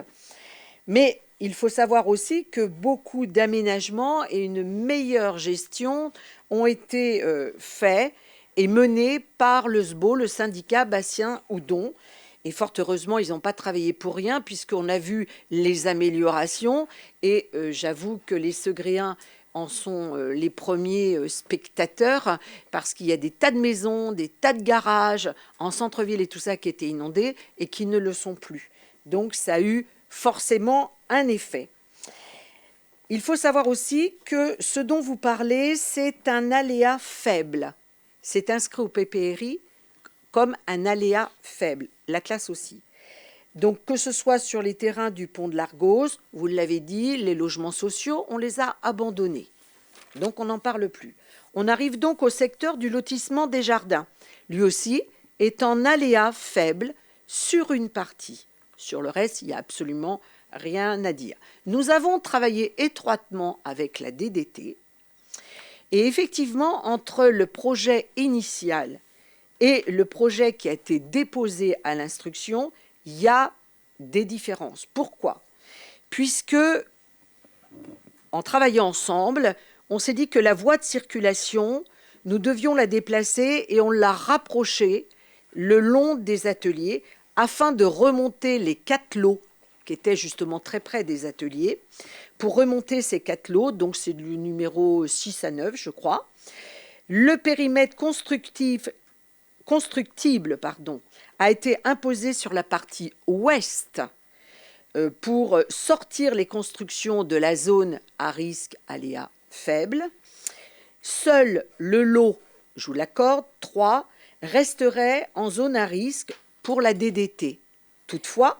Mais il faut savoir aussi que beaucoup d'aménagements et une meilleure gestion ont été faits et menés par le SBO, le syndicat Bastien-Houdon. Et fort heureusement, ils n'ont pas travaillé pour rien, puisqu'on a vu les améliorations. Et j'avoue que les Segréens en sont les premiers spectateurs, parce qu'il y a des tas de maisons, des tas de garages en centre-ville et tout ça qui étaient inondés et qui ne le sont plus. Donc ça a eu forcément un effet. Il faut savoir aussi que ce dont vous parlez, c'est un aléa faible. C'est inscrit au PPRI comme un aléa faible, la classe aussi. Donc que ce soit sur les terrains du pont de l'Argose, vous l'avez dit, les logements sociaux, on les a abandonnés. Donc on n'en parle plus. On arrive donc au secteur du lotissement des jardins. Lui aussi est en aléa faible sur une partie. Sur le reste, il n'y a absolument rien à dire. Nous avons travaillé étroitement avec la DDT et effectivement, entre le projet initial et le projet qui a été déposé à l'instruction, il y a des différences. Pourquoi ? Puisque, en travaillant ensemble, on s'est dit que la voie de circulation, nous devions la déplacer et on l'a rapprochée le long des ateliers afin de remonter les 4 lots qui étaient justement très près des ateliers. Pour remonter ces 4 lots, donc c'est du numéro 6 à 9, je crois, le périmètre constructible a été imposé sur la partie ouest pour sortir les constructions de la zone à risque aléa faible. Seul le lot, je vous l'accorde, 3, resterait en zone à risque pour la DDT. Toutefois,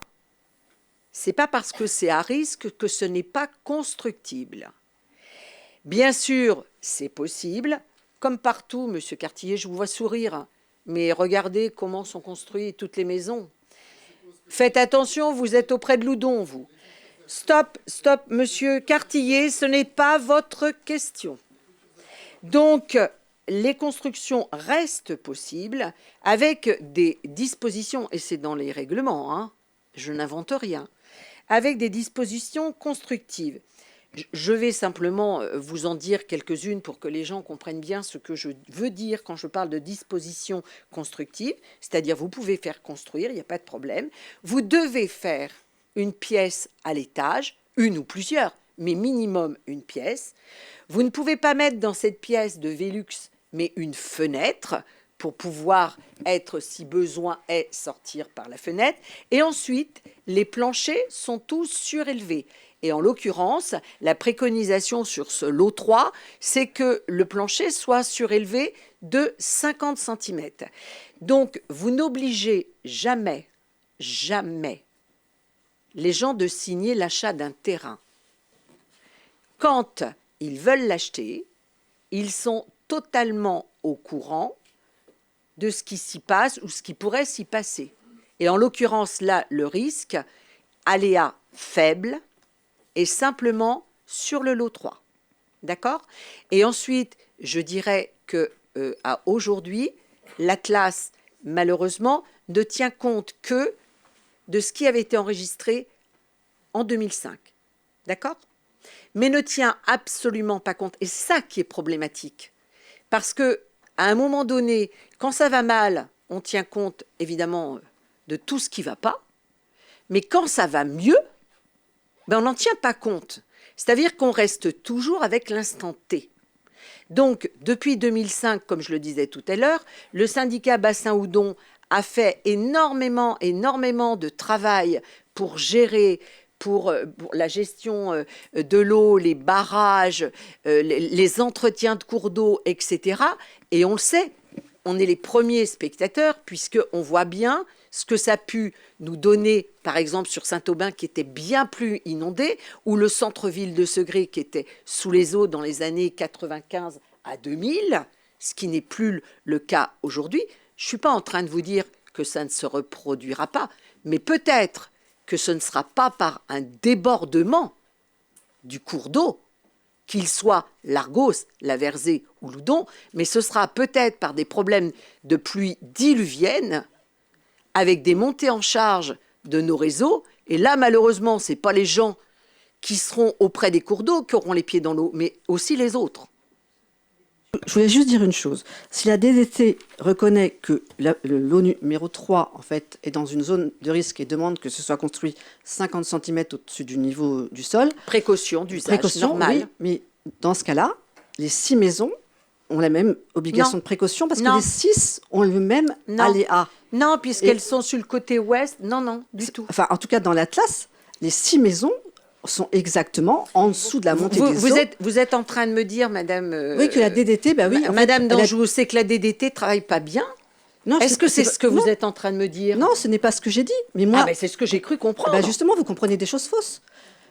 ce n'est pas parce que c'est à risque que ce n'est pas constructible. Bien sûr, c'est possible. Comme partout, Monsieur Cartillet, je vous vois sourire, mais regardez comment sont construites toutes les maisons. Faites attention, vous êtes auprès de Loudon, vous. Stop, Monsieur Cartillet, ce n'est pas votre question. Donc, les constructions restent possibles avec des dispositions, et c'est dans les règlements, hein, je n'invente rien, avec des dispositions constructives. Je vais simplement vous en dire quelques-unes pour que les gens comprennent bien ce que je veux dire quand je parle de dispositions constructives, c'est-à-dire vous pouvez faire construire, il n'y a pas de problème. Vous devez faire une pièce à l'étage, une ou plusieurs, mais minimum une pièce. Vous ne pouvez pas mettre dans cette pièce de Velux, mais une fenêtre pour pouvoir être, si besoin est, sortir par la fenêtre. Et ensuite, les planchers sont tous surélevés. Et en l'occurrence, la préconisation sur ce lot 3, c'est que le plancher soit surélevé de 50 cm. Donc, vous n'obligez jamais les gens de signer l'achat d'un terrain. Quand ils veulent l'acheter, ils sont totalement au courant de ce qui s'y passe ou ce qui pourrait s'y passer. Et en l'occurrence, là, le risque, aléa faible, est simplement sur le lot 3. D'accord ? Et ensuite, je dirais que à aujourd'hui, l'Atlas, malheureusement, ne tient compte que de ce qui avait été enregistré en 2005. D'accord ? Mais ne tient absolument pas compte. Et c'est ça qui est problématique. Parce que à un moment donné, quand ça va mal, on tient compte évidemment de tout ce qui ne va pas. Mais quand ça va mieux, on n'en tient pas compte. C'est-à-dire qu'on reste toujours avec l'instant T. Donc, depuis 2005, comme je le disais tout à l'heure, le syndicat Bastien-Houdon a fait énormément de travail pour gérer, pour la gestion de l'eau, les barrages, les entretiens de cours d'eau, etc. Et on le sait, on est les premiers spectateurs, puisqu'on voit bien ce que ça a pu nous donner, par exemple, sur Saint-Aubin, qui était bien plus inondé, ou le centre-ville de Segré, qui était sous les eaux dans les années 95 à 2000. ce qui n'est plus le cas aujourd'hui. Je ne suis pas en train de vous dire que ça ne se reproduira pas, mais peut-être que ce ne sera pas par un débordement du cours d'eau, qu'il soit l'Argos, la Verzée ou l'Oudon, mais ce sera peut-être par des problèmes de pluie diluvienne, avec des montées en charge de nos réseaux. Et là, malheureusement, ce n'est pas les gens qui seront auprès des cours d'eau qui auront les pieds dans l'eau, mais aussi les autres. Je voulais juste dire une chose. Si la DDT reconnaît que l'eau numéro 3 en fait, est dans une zone de risque et demande que ce soit construit 50 cm au-dessus du niveau du sol... Précaution d'usage normal. Oui, mais dans ce cas-là, les 6 maisons ont la même obligation de précaution parce que les 6 ont le même aléa. Non, puisqu'elles sont sur le côté ouest. Non, du tout. Enfin, en tout cas, dans l'Atlas, les 6 maisons sont exactement en dessous de la montée des eaux. Vous êtes en train de me dire, madame... oui, que la DDT, Madame Danjou, c'est que la DDT ne travaille pas bien. Est-ce que c'est ce que vous êtes en train de me dire? Non, ce n'est pas ce que j'ai dit. Mais moi, c'est ce que j'ai cru comprendre. Justement, vous comprenez des choses fausses.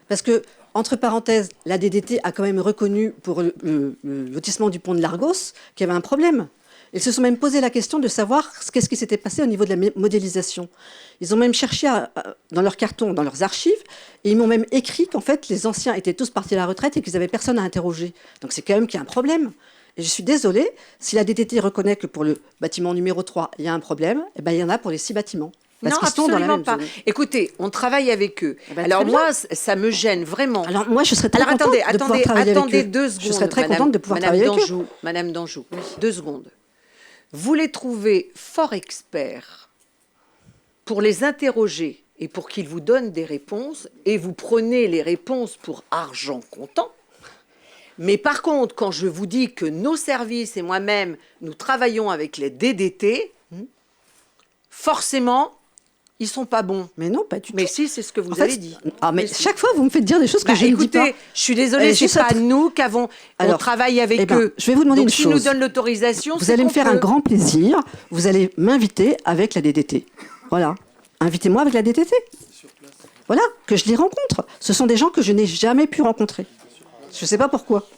Parce que, entre parenthèses, la DDT a quand même reconnu pour le lotissement du pont de l'Argos qu'il y avait un problème. Ils se sont même posé la question de savoir qu'est-ce qui s'était passé au niveau de la modélisation. Ils ont même cherché dans leurs cartons, dans leurs archives, et ils m'ont même écrit qu'en fait, les anciens étaient tous partis à la retraite et qu'ils n'avaient personne à interroger. Donc c'est quand même qu'il y a un problème. Et je suis désolée, si la DDT reconnaît que pour le bâtiment numéro 3, il y a un problème, il y en a pour les 6 bâtiments. Non, absolument pas. Écoutez, on travaille avec eux. Alors moi, ça me gêne vraiment. Alors moi, je serais très contente de pouvoir travailler avec eux. 2 secondes. Je serais très contente de pouvoir travailler avec eux. Madame Danjou, 2 secondes. Vous les trouvez fort experts pour les interroger et pour qu'ils vous donnent des réponses, et vous prenez les réponses pour argent comptant. Mais par contre, quand je vous dis que nos services et moi-même, nous travaillons avec les DDT, forcément, ils ne sont pas bons. Mais non, pas du tout. Mais si, c'est ce que vous avez dit. Mais chaque fois, vous me faites dire des choses que je ne dis pas. Écoutez, je suis désolée, ce n'est pas nous on travaille avec eux. Je vais vous demander une chose. Donc, s'ils nous donnent l'autorisation, vous allez me faire un grand plaisir. Vous allez m'inviter avec la DDT. Voilà. Invitez-moi avec la DDT. Voilà, que je les rencontre. Ce sont des gens que je n'ai jamais pu rencontrer. Je ne sais pas pourquoi.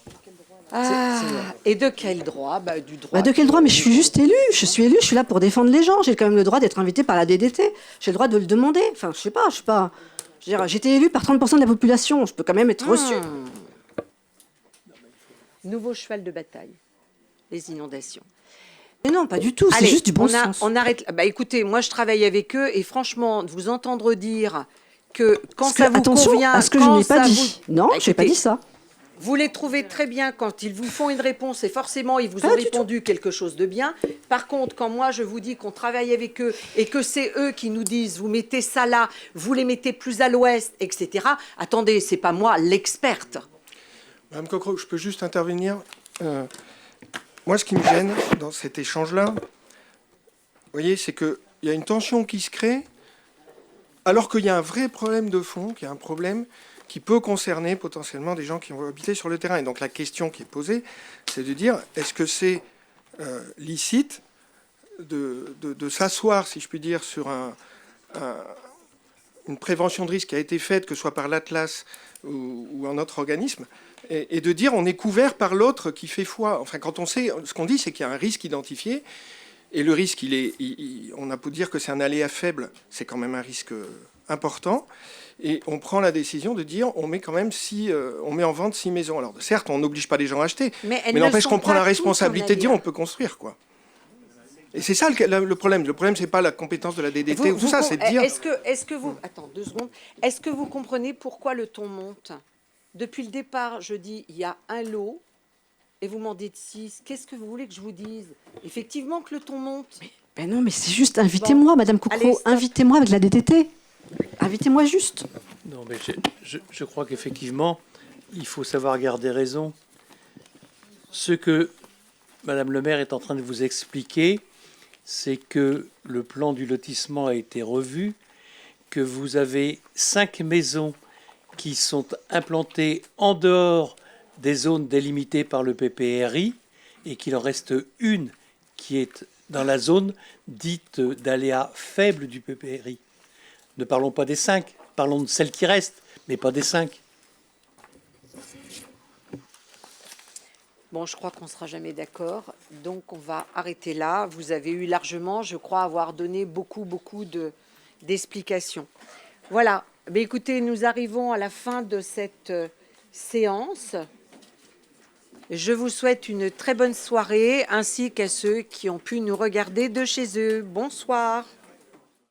Et de quel droit? Du droit. De quel droit? Mais je suis juste élue. Je suis élue, je suis là pour défendre les gens. J'ai quand même le droit d'être invitée par la DDT. J'ai le droit de le demander. Enfin, je sais pas. Je veux dire, j'ai été élue par 30% de la population. Je peux quand même être reçue. Nouveau cheval de bataille. Les inondations. Mais non, pas du tout. C'est juste du bon sens. On arrête. Écoutez, moi, je travaille avec eux et franchement, de vous entendre dire que quand ça vous convient... à ce que je n'ai pas dit. Non, je n'ai pas dit ça. Vous les trouvez très bien quand ils vous font une réponse et forcément, ils vous ont répondu quelque chose de bien. Par contre, quand moi, je vous dis qu'on travaille avec eux et que c'est eux qui nous disent « vous mettez ça là, vous les mettez plus à l'ouest, etc. » Attendez, c'est pas moi l'experte. Madame Coquerot, je peux juste intervenir. Moi, ce qui me gêne dans cet échange-là, vous voyez, c'est qu'il y a une tension qui se crée alors qu'il y a un vrai problème de fond, qu'il y a un problème qui peut concerner potentiellement des gens qui vont habiter sur le terrain. Et donc la question qui est posée, c'est de dire, est-ce que c'est licite de s'asseoir, si je puis dire, sur une prévention de risque qui a été faite, que ce soit par l'Atlas ou un autre organisme, et de dire on est couvert par l'autre qui fait foi. Enfin, quand on sait, ce qu'on dit, c'est qu'il y a un risque identifié, et le risque, on a beau dire que c'est un aléa faible, c'est quand même un risque important. Et on prend la décision de dire on met quand même on met en vente 6 maisons. Alors certes, on n'oblige pas les gens à acheter, mais n'empêche qu'on prend la responsabilité de dire on peut construire, quoi. Et c'est ça le problème. Le problème, c'est pas la compétence de la DDT ou tout ça, c'est de dire. Est-ce que vous attends 2 secondes. Est-ce que vous comprenez pourquoi le ton monte? Depuis le départ, je dis il y a un lot et vous m'en dites 6. Qu'est-ce que vous voulez que je vous dise? Effectivement que le ton monte. Mais non, mais c'est juste invitez-moi, Madame Coquerot, invitez-moi avec la DDT. Invitez-moi juste. Non, mais je crois qu'effectivement, il faut savoir garder raison. Ce que Madame le maire est en train de vous expliquer, c'est que le plan du lotissement a été revu, que vous avez 5 maisons qui sont implantées en dehors des zones délimitées par le PPRI et qu'il en reste une qui est dans la zone dite d'aléa faible du PPRI. Ne parlons pas des 5, parlons de celles qui restent, mais pas des 5. Bon, je crois qu'on ne sera jamais d'accord, donc on va arrêter là. Vous avez eu largement, je crois, avoir donné beaucoup d'explications. Voilà. Mais écoutez, nous arrivons à la fin de cette séance. Je vous souhaite une très bonne soirée, ainsi qu'à ceux qui ont pu nous regarder de chez eux. Bonsoir.